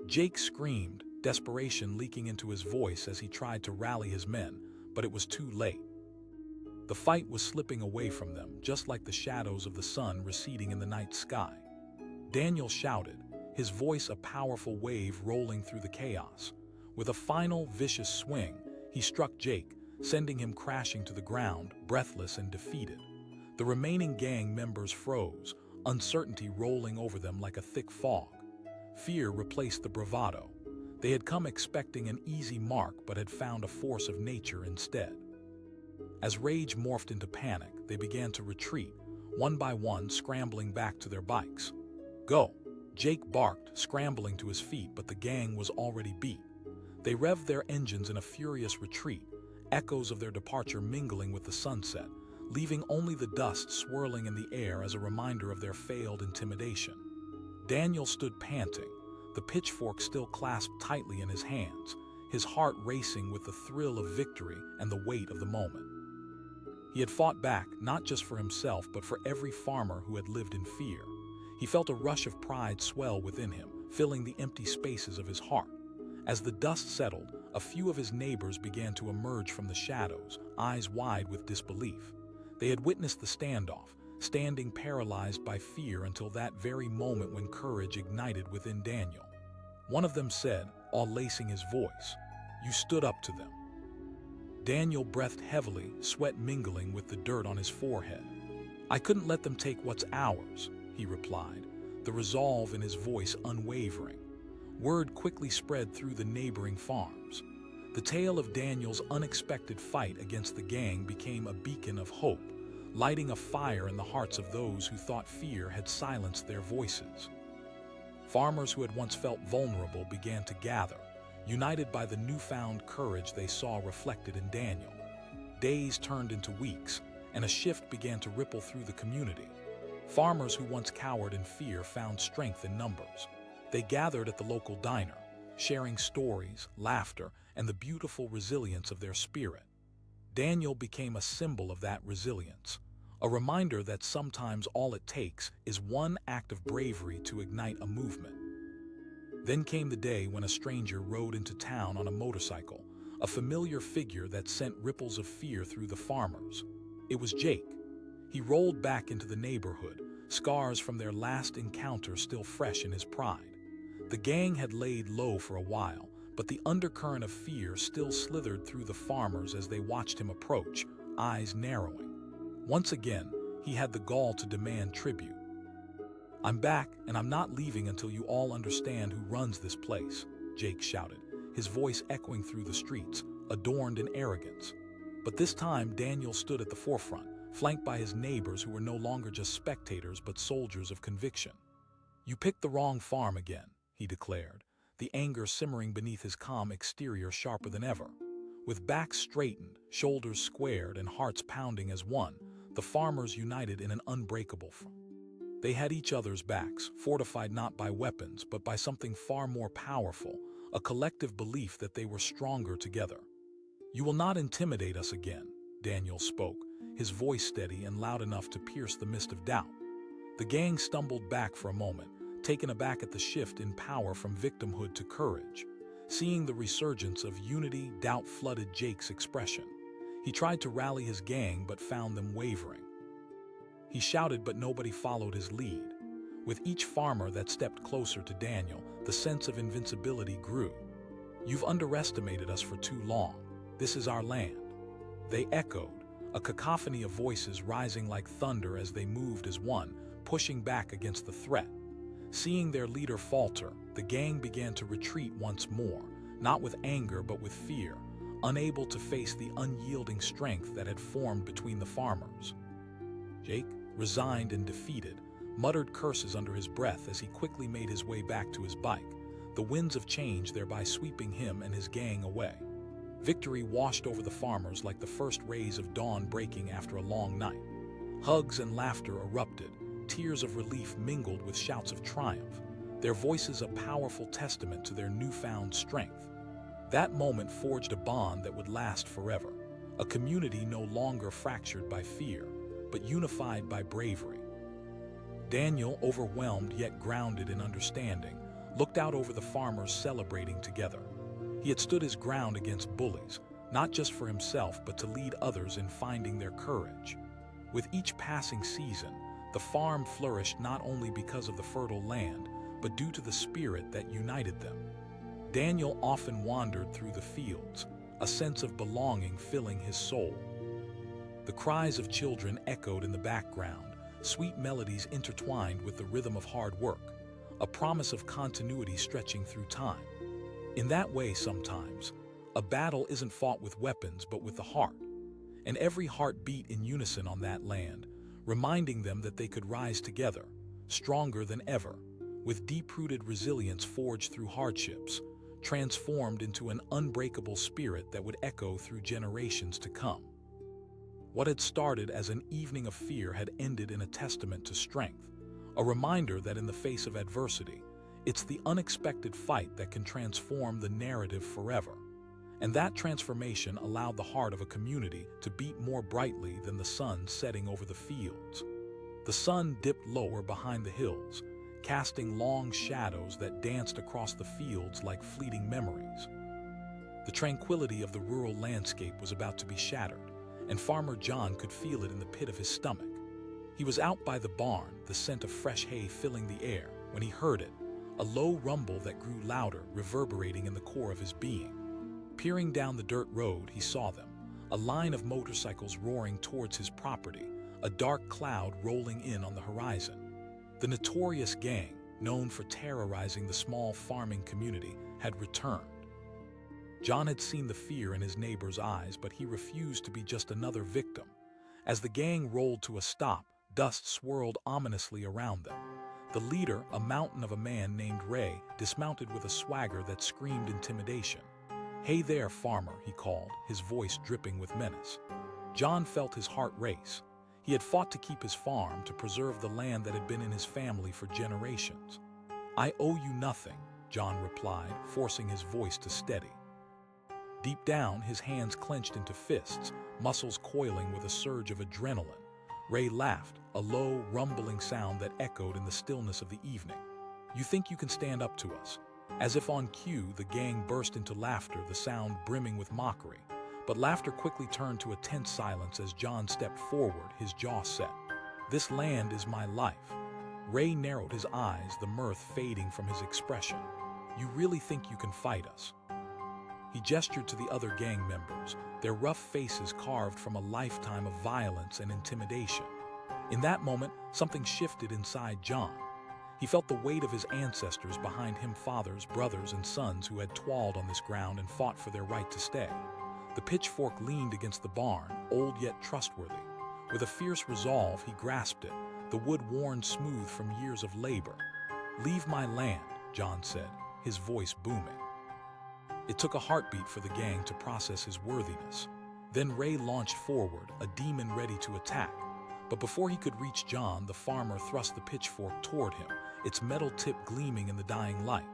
Jake screamed, desperation leaking into his voice as he tried to rally his men, but it was too late. The fight was slipping away from them, just like the shadows of the sun receding in the night sky. Daniel shouted, his voice a powerful wave rolling through the chaos. With a final, vicious swing, he struck Jake, sending him crashing to the ground, breathless and defeated. The remaining gang members froze, uncertainty rolling over them like a thick fog. Fear replaced the bravado. They had come expecting an easy mark but had found a force of nature instead. As rage morphed into panic, they began to retreat, one by one scrambling back to their bikes. "Go!" Jake barked, scrambling to his feet, but the gang was already beat. They revved their engines in a furious retreat, echoes of their departure mingling with the sunset, leaving only the dust swirling in the air as a reminder of their failed intimidation. Daniel stood panting, the pitchfork still clasped tightly in his hands, his heart racing with the thrill of victory and the weight of the moment. He had fought back, not just for himself, but for every farmer who had lived in fear. He felt a rush of pride swell within him, filling the empty spaces of his heart. As the dust settled, a few of his neighbors began to emerge from the shadows, eyes wide with disbelief. They had witnessed the standoff, standing paralyzed by fear until that very moment when courage ignited within Daniel. One of them said, all lacing his voice, "You stood up to them." Daniel breathed heavily, sweat mingling with the dirt on his forehead. "I couldn't let them take what's ours," he replied, the resolve in his voice unwavering. Word quickly spread through the neighboring farms. The tale of Daniel's unexpected fight against the gang became a beacon of hope, lighting a fire in the hearts of those who thought fear had silenced their voices. Farmers who had once felt vulnerable began to gather, united by the newfound courage they saw reflected in Daniel. Days turned into weeks, and a shift began to ripple through the community. Farmers who once cowered in fear found strength in numbers. They gathered at the local diner, sharing stories, laughter, and the beautiful resilience of their spirit. Daniel became a symbol of that resilience, a reminder that sometimes all it takes is one act of bravery to ignite a movement. Then came the day when a stranger rode into town on a motorcycle, a familiar figure that sent ripples of fear through the farmers. It was Jake. He rolled back into the neighborhood, scars from their last encounter still fresh in his pride. The gang had laid low for a while, but the undercurrent of fear still slithered through the farmers as they watched him approach, eyes narrowing. Once again, he had the gall to demand tribute. "I'm back, and I'm not leaving until you all understand who runs this place," Jake shouted, his voice echoing through the streets, adorned in arrogance. But this time, Daniel stood at the forefront, flanked by his neighbors who were no longer just spectators but soldiers of conviction. "You picked the wrong farm again," he declared, the anger simmering beneath his calm exterior sharper than ever. With backs straightened, shoulders squared, and hearts pounding as one, the farmers united in an unbreakable front. They had each other's backs, fortified not by weapons but by something far more powerful, a collective belief that they were stronger together. "You will not intimidate us again," Daniel spoke, his voice steady and loud enough to pierce the mist of doubt. The gang stumbled back for a moment, taken aback at the shift in power from victimhood to courage. Seeing the resurgence of unity, doubt flooded Jake's expression. He tried to rally his gang but found them wavering. He shouted, but nobody followed his lead. With each farmer that stepped closer to Daniel, the sense of invincibility grew. "You've underestimated us for too long. This is our land." They echoed, a cacophony of voices rising like thunder as they moved as one, pushing back against the threat. Seeing their leader falter, the gang began to retreat once more, not with anger but with fear, unable to face the unyielding strength that had formed between the farmers. Jake, resigned and defeated, muttered curses under his breath as he quickly made his way back to his bike, the winds of change thereby sweeping him and his gang away. Victory washed over the farmers like the first rays of dawn breaking after a long night. Hugs and laughter erupted, tears of relief mingled with shouts of triumph, their voices a powerful testament to their newfound strength. That moment forged a bond that would last forever, a community no longer fractured by fear, but unified by bravery. Daniel, overwhelmed yet grounded in understanding, looked out over the farmers celebrating together. He had stood his ground against bullies, not just for himself but to lead others in finding their courage. With each passing season, the farm flourished not only because of the fertile land, but due to the spirit that united them. Daniel often wandered through the fields, a sense of belonging filling his soul. The cries of children echoed in the background, sweet melodies intertwined with the rhythm of hard work, a promise of continuity stretching through time. In that way, sometimes, a battle isn't fought with weapons but with the heart, and every heart beat in unison on that land, reminding them that they could rise together, stronger than ever, with deep-rooted resilience forged through hardships, transformed into an unbreakable spirit that would echo through generations to come. What had started as an evening of fear had ended in a testament to strength, a reminder that in the face of adversity, it's the unexpected fight that can transform the narrative forever. And that transformation allowed the heart of a community to beat more brightly than the sun setting over the fields. The sun dipped lower behind the hills, casting long shadows that danced across the fields like fleeting memories. The tranquility of the rural landscape was about to be shattered, and Farmer John could feel it in the pit of his stomach. He was out by the barn, the scent of fresh hay filling the air, when he heard it, a low rumble that grew louder, reverberating in the core of his being. Peering down the dirt road, he saw them, a line of motorcycles roaring towards his property, a dark cloud rolling in on the horizon. The notorious gang, known for terrorizing the small farming community, had returned. John had seen the fear in his neighbor's eyes, but he refused to be just another victim. As the gang rolled to a stop, dust swirled ominously around them. The leader, a mountain of a man named Ray, dismounted with a swagger that screamed intimidation. "Hey there, farmer," he called, his voice dripping with menace. John felt his heart race. He had fought to keep his farm, to preserve the land that had been in his family for generations. "I owe you nothing," John replied, forcing his voice to steady. Deep down, his hands clenched into fists, muscles coiling with a surge of adrenaline. Ray laughed, a low, rumbling sound that echoed in the stillness of the evening. "You think you can stand up to us?" As if on cue, the gang burst into laughter, the sound brimming with mockery. But laughter quickly turned to a tense silence as John stepped forward, his jaw set. "This land is my life." Ray narrowed his eyes, the mirth fading from his expression. "You really think you can fight us?" He gestured to the other gang members, their rough faces carved from a lifetime of violence and intimidation. In that moment, something shifted inside John. He felt the weight of his ancestors behind him, fathers, brothers, and sons who had toiled on this ground and fought for their right to stay. The pitchfork leaned against the barn, old yet trustworthy. With a fierce resolve, he grasped it, the wood worn smooth from years of labor. "Leave my land," John said, his voice booming. It took a heartbeat for the gang to process his worthiness. Then Ray launched forward, a demon ready to attack. But before he could reach John, the farmer thrust the pitchfork toward him, its metal tip gleaming in the dying light.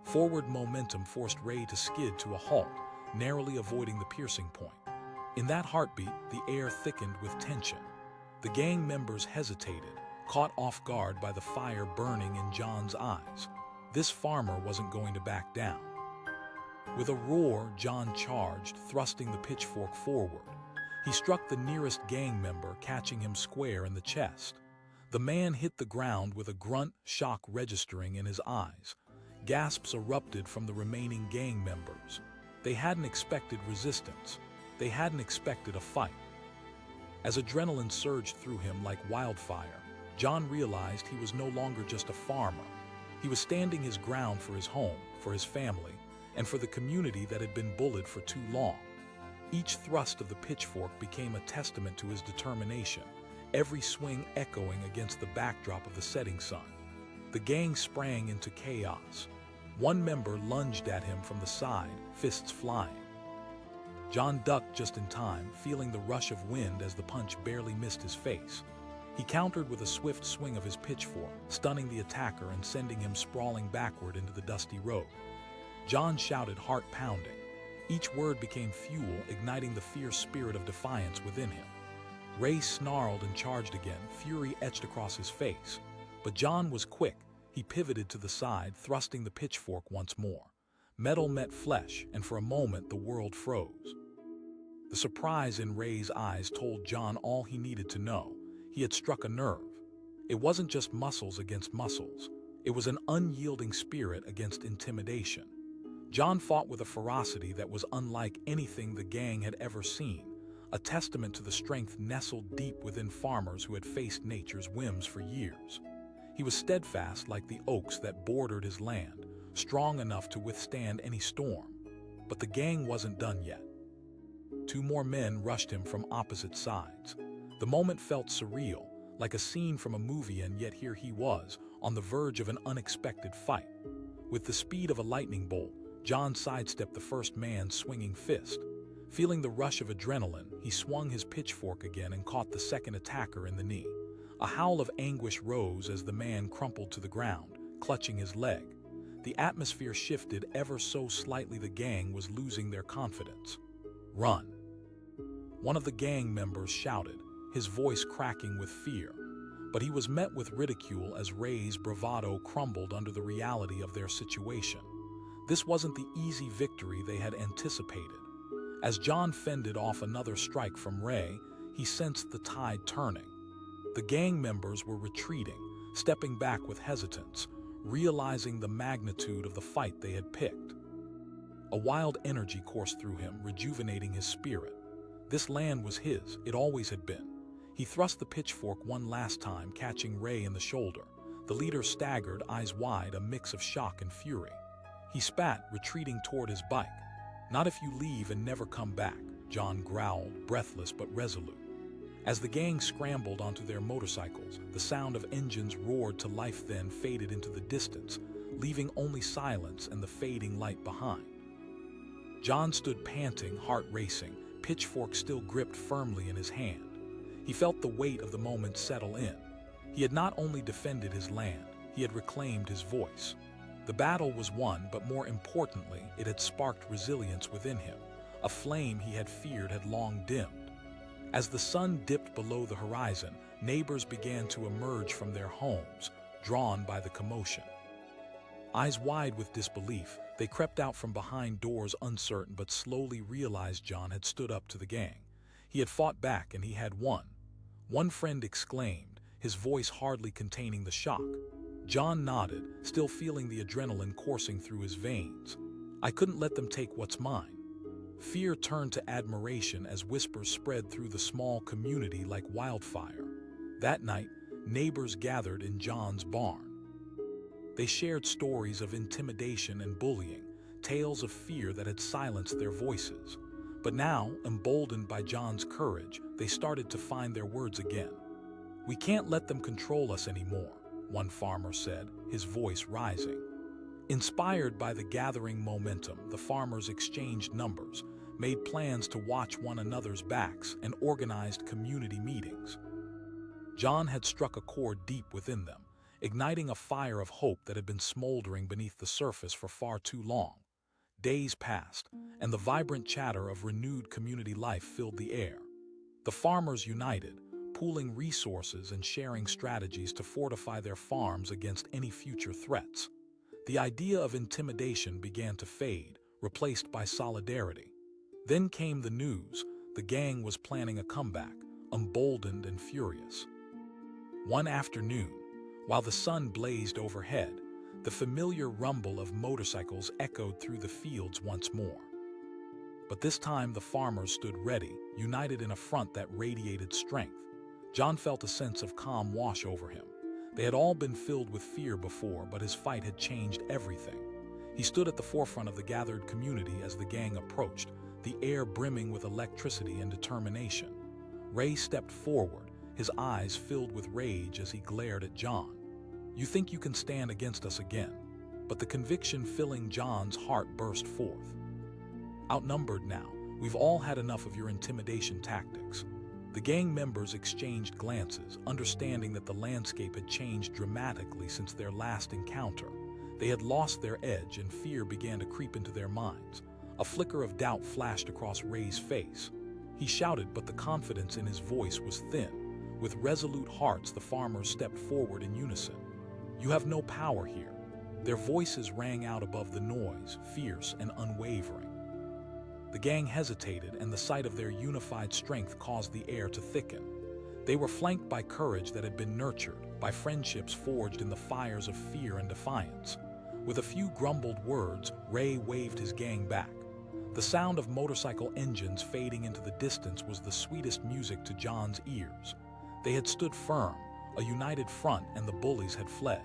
Forward momentum forced Ray to skid to a halt, narrowly avoiding the piercing point. In that heartbeat, the air thickened with tension. The gang members hesitated, caught off guard by the fire burning in John's eyes. This farmer wasn't going to back down. With a roar, John charged, thrusting the pitchfork forward. He struck the nearest gang member, catching him square in the chest. The man hit the ground with a grunt, shock registering in his eyes. Gasps erupted from the remaining gang members. They hadn't expected resistance. They hadn't expected a fight. As adrenaline surged through him like wildfire, John realized he was no longer just a farmer. He was standing his ground for his home, for his family, and for the community that had been bullied for too long. Each thrust of the pitchfork became a testament to his determination, every swing echoing against the backdrop of the setting sun. The gang sprang into chaos. One member lunged at him from the side, fists flying. John ducked just in time, feeling the rush of wind as the punch barely missed his face. He countered with a swift swing of his pitchfork, stunning the attacker and sending him sprawling backward into the dusty road. John shouted, heart pounding. Each word became fuel, igniting the fierce spirit of defiance within him. Ray snarled and charged again, fury etched across his face. But John was quick. He pivoted to the side, thrusting the pitchfork once more. Metal met flesh, and for a moment the world froze. The surprise in Ray's eyes told John all he needed to know. He had struck a nerve. It wasn't just muscles against muscles. It was an unyielding spirit against intimidation. John fought with a ferocity that was unlike anything the gang had ever seen, a testament to the strength nestled deep within farmers who had faced nature's whims for years. He was steadfast like the oaks that bordered his land, strong enough to withstand any storm. But the gang wasn't done yet. Two more men rushed him from opposite sides. The moment felt surreal, like a scene from a movie, and yet here he was, on the verge of an unexpected fight. With the speed of a lightning bolt, John sidestepped the first man's swinging fist. Feeling the rush of adrenaline, he swung his pitchfork again and caught the second attacker in the knee. A howl of anguish rose as the man crumpled to the ground, clutching his leg. The atmosphere shifted ever so slightly. The gang was losing their confidence. Run! One of the gang members shouted, his voice cracking with fear. But he was met with ridicule as Ray's bravado crumbled under the reality of their situation. This wasn't the easy victory they had anticipated. As John fended off another strike from Ray, he sensed the tide turning. The gang members were retreating, stepping back with hesitance, realizing the magnitude of the fight they had picked. A wild energy coursed through him, rejuvenating his spirit. This land was his, it always had been. He thrust the pitchfork one last time, catching Ray in the shoulder. The leader staggered, eyes wide, a mix of shock and fury. He spat, retreating toward his bike. "Not if you leave and never come back," John growled, breathless but resolute. As the gang scrambled onto their motorcycles, the sound of engines roared to life, then faded into the distance, leaving only silence and the fading light behind. John stood panting, heart racing, pitchfork still gripped firmly in his hand. He felt the weight of the moment settle in. He had not only defended his land, he had reclaimed his voice. The battle was won, but more importantly, it had sparked resilience within him, a flame he had feared had long dimmed. As the sun dipped below the horizon, neighbors began to emerge from their homes, drawn by the commotion. Eyes wide with disbelief, they crept out from behind doors, uncertain, but slowly realized John had stood up to the gang. He had fought back and he had won. One friend exclaimed, his voice hardly containing the shock. John nodded, still feeling the adrenaline coursing through his veins. "I couldn't let them take what's mine." Fear turned to admiration as whispers spread through the small community like wildfire. That night, neighbors gathered in John's barn. They shared stories of intimidation and bullying, tales of fear that had silenced their voices. But now, emboldened by John's courage, they started to find their words again. "We can't let them control us anymore," one farmer said, his voice rising. Inspired by the gathering momentum, the farmers exchanged numbers, made plans to watch one another's backs, and organized community meetings. John had struck a chord deep within them, igniting a fire of hope that had been smoldering beneath the surface for far too long. Days passed, and the vibrant chatter of renewed community life filled the air. The farmers united, pooling resources and sharing strategies to fortify their farms against any future threats. The idea of intimidation began to fade, replaced by solidarity. Then came the news: the gang was planning a comeback, emboldened and furious. One afternoon, while the sun blazed overhead, the familiar rumble of motorcycles echoed through the fields once more. But this time the farmers stood ready, united in a front that radiated strength. John felt a sense of calm wash over him. They had all been filled with fear before, but his fight had changed everything. He stood at the forefront of the gathered community as the gang approached, the air brimming with electricity and determination. Ray stepped forward, his eyes filled with rage as he glared at John. "You think you can stand against us again?" But the conviction filling John's heart burst forth. "Outnumbered now, we've all had enough of your intimidation tactics." The gang members exchanged glances, understanding that the landscape had changed dramatically since their last encounter. They had lost their edge, and fear began to creep into their minds. A flicker of doubt flashed across Ray's face. He shouted, but the confidence in his voice was thin. With resolute hearts, the farmers stepped forward in unison. "You have no power here." Their voices rang out above the noise, fierce and unwavering. The gang hesitated, and the sight of their unified strength caused the air to thicken. They were flanked by courage that had been nurtured, by friendships forged in the fires of fear and defiance. With a few grumbled words, Ray waved his gang back. The sound of motorcycle engines fading into the distance was the sweetest music to John's ears. They had stood firm, a united front, and the bullies had fled.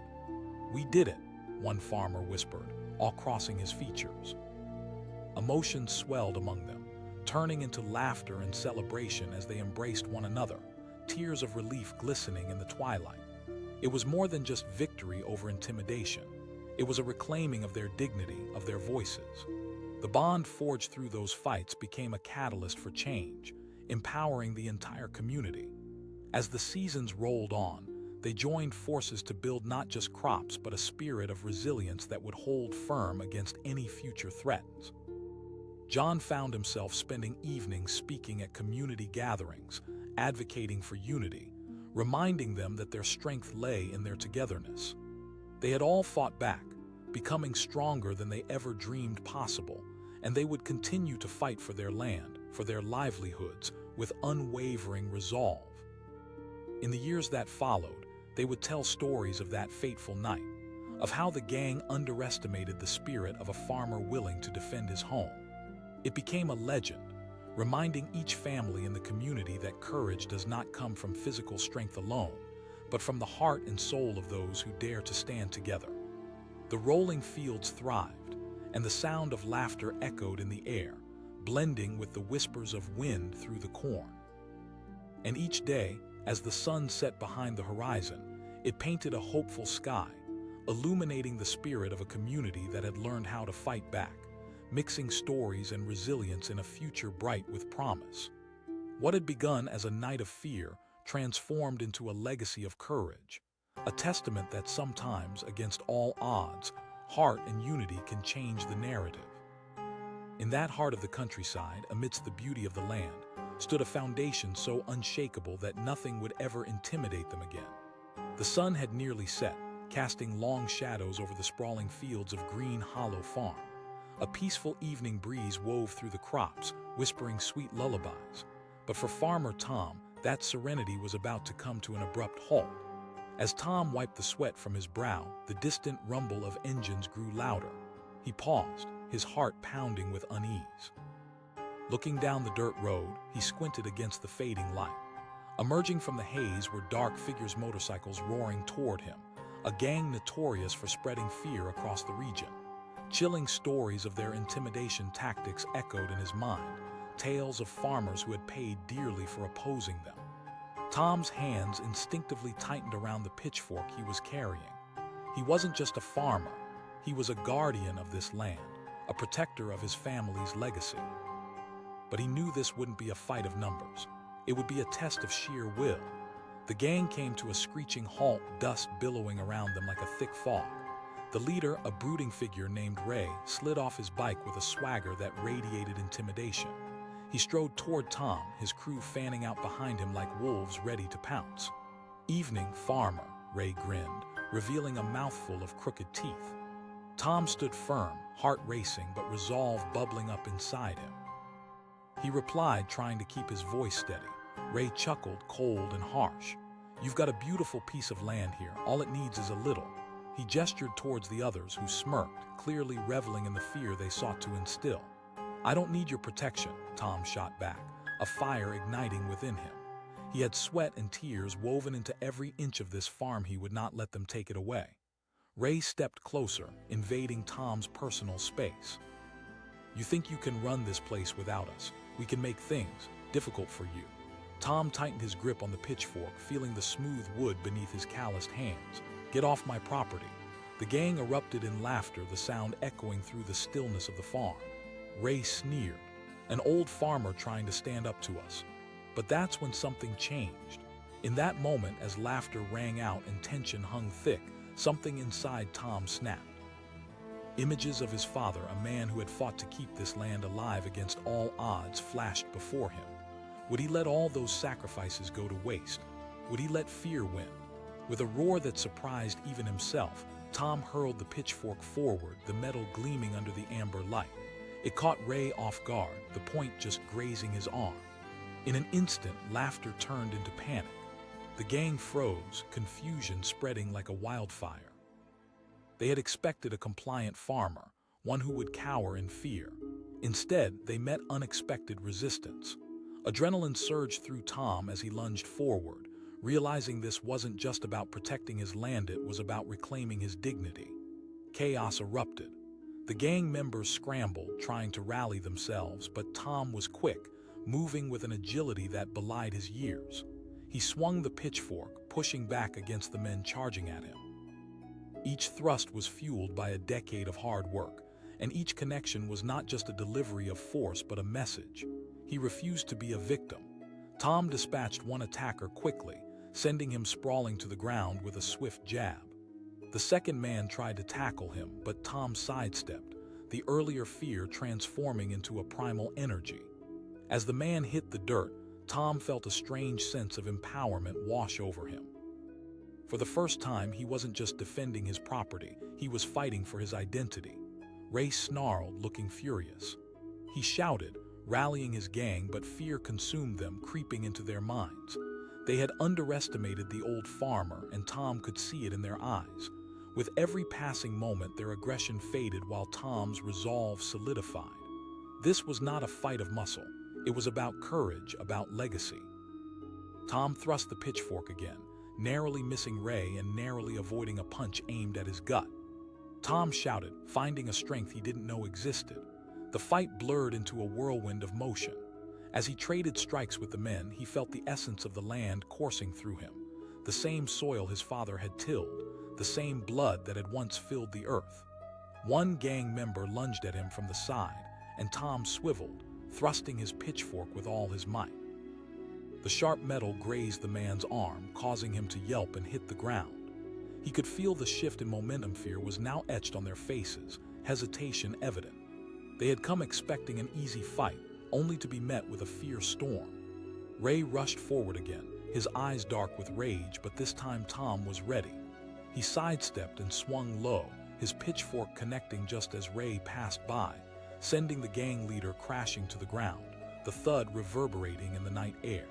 "We did it," one farmer whispered, all crossing his features. Emotions swelled among them, turning into laughter and celebration as they embraced one another, tears of relief glistening in the twilight. It was more than just victory over intimidation. It was a reclaiming of their dignity, of their voices. The bond forged through those fights became a catalyst for change, empowering the entire community. As the seasons rolled on, they joined forces to build not just crops but a spirit of resilience that would hold firm against any future threats. John found himself spending evenings speaking at community gatherings, advocating for unity, reminding them that their strength lay in their togetherness. They had all fought back, becoming stronger than they ever dreamed possible, and they would continue to fight for their land, for their livelihoods, with unwavering resolve. In the years that followed, they would tell stories of that fateful night, of how the gang underestimated the spirit of a farmer willing to defend his home. It became a legend, reminding each family in the community that courage does not come from physical strength alone, but from the heart and soul of those who dare to stand together. The rolling fields thrived, and the sound of laughter echoed in the air, blending with the whispers of wind through the corn. And each day, as the sun set behind the horizon, it painted a hopeful sky, illuminating the spirit of a community that had learned how to fight back, mixing stories and resilience in a future bright with promise. What had begun as a night of fear transformed into a legacy of courage, a testament that sometimes, against all odds, heart and unity can change the narrative. In that heart of the countryside, amidst the beauty of the land, stood a foundation so unshakable that nothing would ever intimidate them again. The sun had nearly set, casting long shadows over the sprawling fields of Green Hollow Farm. A peaceful evening breeze wove through the crops, whispering sweet lullabies. But for Farmer Tom, that serenity was about to come to an abrupt halt. As Tom wiped the sweat from his brow, the distant rumble of engines grew louder. He paused, his heart pounding with unease. Looking down the dirt road, he squinted against the fading light. Emerging from the haze were dark figures' motorcycles roaring toward him, a gang notorious for spreading fear across the region. Chilling stories of their intimidation tactics echoed in his mind, tales of farmers who had paid dearly for opposing them. Tom's hands instinctively tightened around the pitchfork he was carrying. He wasn't just a farmer, he was a guardian of this land, a protector of his family's legacy. But he knew this wouldn't be a fight of numbers. It would be a test of sheer will. The gang came to a screeching halt, dust billowing around them like a thick fog. The leader, a brooding figure named Ray, slid off his bike with a swagger that radiated intimidation. He strode toward Tom, his crew fanning out behind him like wolves ready to pounce. "Evening, farmer," Ray grinned, revealing a mouthful of crooked teeth. Tom stood firm, heart racing but resolve bubbling up inside him. He replied, trying to keep his voice steady. Ray chuckled, cold and harsh. "You've got a beautiful piece of land here. All it needs is a little." He gestured towards the others, who smirked, clearly reveling in the fear they sought to instill. "I don't need your protection," Tom shot back, a fire igniting within him. He had sweat and tears woven into every inch of this farm. He would not let them take it away. Ray stepped closer, invading Tom's personal space. "You think you can run this place without us? We can make things difficult for you." Tom tightened his grip on the pitchfork, feeling the smooth wood beneath his calloused hands. "Get off my property." The gang erupted in laughter, the sound echoing through the stillness of the farm. Ray sneered. "An old farmer trying to stand up to us." But that's when something changed. In that moment, as laughter rang out and tension hung thick, something inside Tom snapped. Images of his father, a man who had fought to keep this land alive against all odds, flashed before him. Would he let all those sacrifices go to waste? Would he let fear win? With a roar that surprised even himself, Tom hurled the pitchfork forward, the metal gleaming under the amber light. It caught Ray off guard, the point just grazing his arm. In an instant, laughter turned into panic. The gang froze, confusion spreading like a wildfire. They had expected a compliant farmer, one who would cower in fear. Instead, they met unexpected resistance. Adrenaline surged through Tom as he lunged forward, realizing this wasn't just about protecting his land, it was about reclaiming his dignity. Chaos erupted. The gang members scrambled, trying to rally themselves, but Tom was quick, moving with an agility that belied his years. He swung the pitchfork, pushing back against the men charging at him. Each thrust was fueled by a decade of hard work, and each connection was not just a delivery of force but a message. He refused to be a victim. Tom dispatched one attacker quickly, sending him sprawling to the ground with a swift jab. The second man tried to tackle him, but Tom sidestepped, the earlier fear transforming into a primal energy. As the man hit the dirt, Tom felt a strange sense of empowerment wash over him. For the first time, he wasn't just defending his property, he was fighting for his identity. Ray snarled, looking furious. He shouted, rallying his gang, but fear consumed them, creeping into their minds. They had underestimated the old farmer, and Tom could see it in their eyes. With every passing moment, their aggression faded while Tom's resolve solidified. This was not a fight of muscle. It was about courage, about legacy. Tom thrust the pitchfork again, narrowly missing Ray and narrowly avoiding a punch aimed at his gut. Tom shouted, finding a strength he didn't know existed. The fight blurred into a whirlwind of motion. As he traded strikes with the men, he felt the essence of the land coursing through him. The same soil his father had tilled, the same blood that had once filled the earth. One gang member lunged at him from the side, and Tom swiveled, thrusting his pitchfork with all his might. The sharp metal grazed the man's arm, causing him to yelp and hit the ground. He could feel the shift in momentum. Fear was now etched on their faces, hesitation evident. They had come expecting an easy fight, only to be met with a fierce storm. Ray rushed forward again, his eyes dark with rage, but this time Tom was ready. He sidestepped and swung low, his pitchfork connecting just as Ray passed by, sending the gang leader crashing to the ground, the thud reverberating in the night air.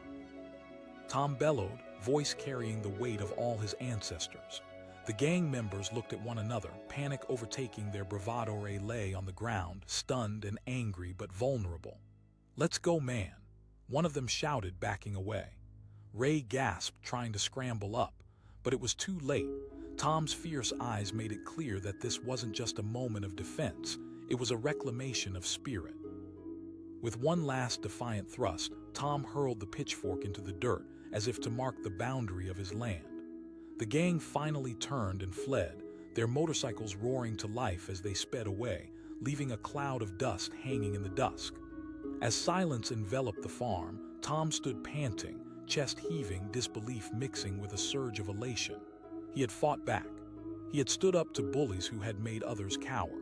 Tom bellowed, voice carrying the weight of all his ancestors. The gang members looked at one another, panic overtaking their bravado. Ray lay on the ground, stunned and angry but vulnerable. "Let's go, man," one of them shouted, backing away. Ray gasped, trying to scramble up, but it was too late. Tom's fierce eyes made it clear that this wasn't just a moment of defense, it was a reclamation of spirit. With one last defiant thrust, Tom hurled the pitchfork into the dirt, as if to mark the boundary of his land. The gang finally turned and fled, their motorcycles roaring to life as they sped away, leaving a cloud of dust hanging in the dusk. As silence enveloped the farm, Tom stood panting, chest heaving, disbelief mixing with a surge of elation. He had fought back. He had stood up to bullies who had made others cower.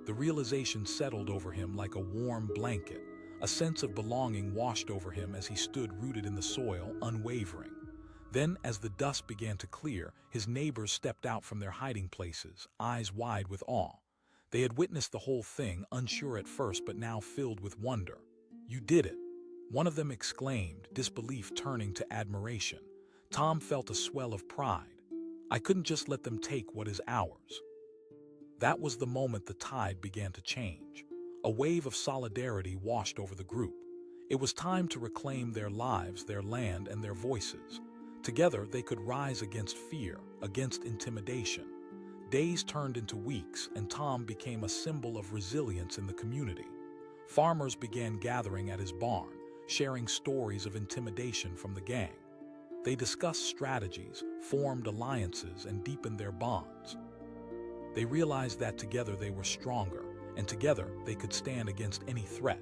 The realization settled over him like a warm blanket, A sense of belonging washed over him as he stood rooted in the soil, unwavering. Then, as the dust began to clear, his neighbors stepped out from their hiding places, eyes wide with awe. They had witnessed the whole thing, unsure at first but now filled with wonder. "You did it!" one of them exclaimed, disbelief turning to admiration. Tom felt a swell of pride. "I couldn't just let them take what is ours." That was the moment the tide began to change. A wave of solidarity washed over the group. It was time to reclaim their lives, their land, and their voices. Together, they could rise against fear, against intimidation. Days turned into weeks, and Tom became a symbol of resilience in the community. Farmers began gathering at his barn, sharing stories of intimidation from the gang. They discussed strategies, formed alliances, and deepened their bonds. They realized that together they were stronger, and together they could stand against any threat.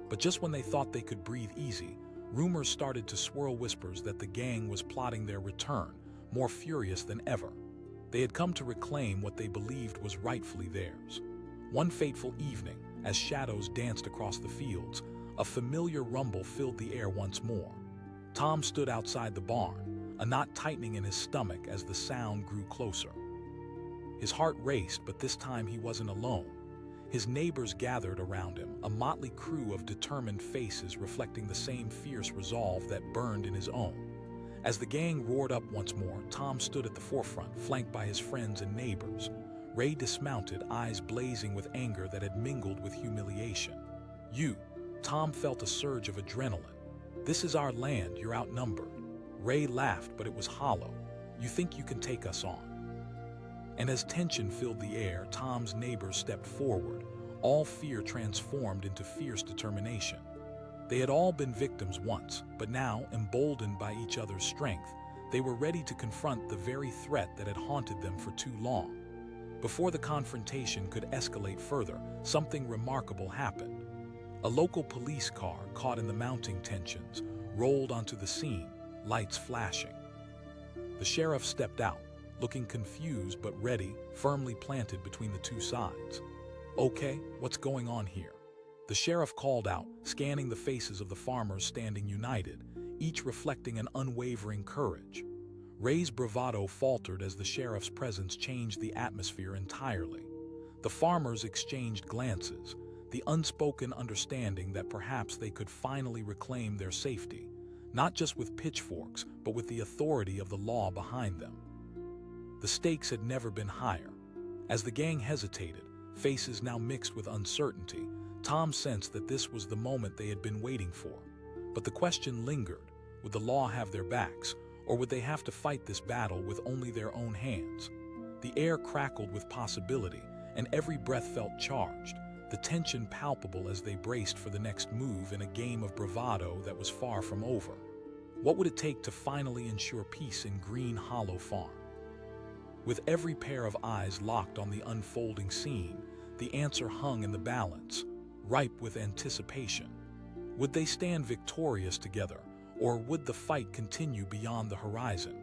But just when they thought they could breathe easy, rumors started to swirl, whispers that the gang was plotting their return, more furious than ever. They had come to reclaim what they believed was rightfully theirs. One fateful evening, as shadows danced across the fields, a familiar rumble filled the air once more. Tom stood outside the barn, a knot tightening in his stomach as the sound grew closer. His heart raced, but this time he wasn't alone. His neighbors gathered around him, a motley crew of determined faces reflecting the same fierce resolve that burned in his own. As the gang roared up once more, Tom stood at the forefront, flanked by his friends and neighbors. Ray dismounted, eyes blazing with anger that had mingled with humiliation. "You!" Tom felt a surge of adrenaline. "This is our land, you're outnumbered." Ray laughed, but it was hollow. "You think you can take us on?" And as tension filled the air, Tom's neighbors stepped forward, all fear transformed into fierce determination. They had all been victims once, but now, emboldened by each other's strength, they were ready to confront the very threat that had haunted them for too long. Before the confrontation could escalate further, something remarkable happened. A local police car, caught in the mounting tensions, rolled onto the scene, lights flashing. The sheriff stepped out, looking confused but ready, firmly planted between the two sides. "Okay, what's going on here?" The sheriff called out, scanning the faces of the farmers standing united, each reflecting an unwavering courage. Ray's bravado faltered as the sheriff's presence changed the atmosphere entirely. The farmers exchanged glances, the unspoken understanding that perhaps they could finally reclaim their safety, not just with pitchforks, but with the authority of the law behind them. The stakes had never been higher. As the gang hesitated, faces now mixed with uncertainty, Tom sensed that this was the moment they had been waiting for. But the question lingered: would the law have their backs, or would they have to fight this battle with only their own hands? The air crackled with possibility, and every breath felt charged, the tension palpable as they braced for the next move in a game of bravado that was far from over. What would it take to finally ensure peace in Green Hollow Farm? With every pair of eyes locked on the unfolding scene, the answer hung in the balance, ripe with anticipation. Would they stand victorious together, or would the fight continue beyond the horizon?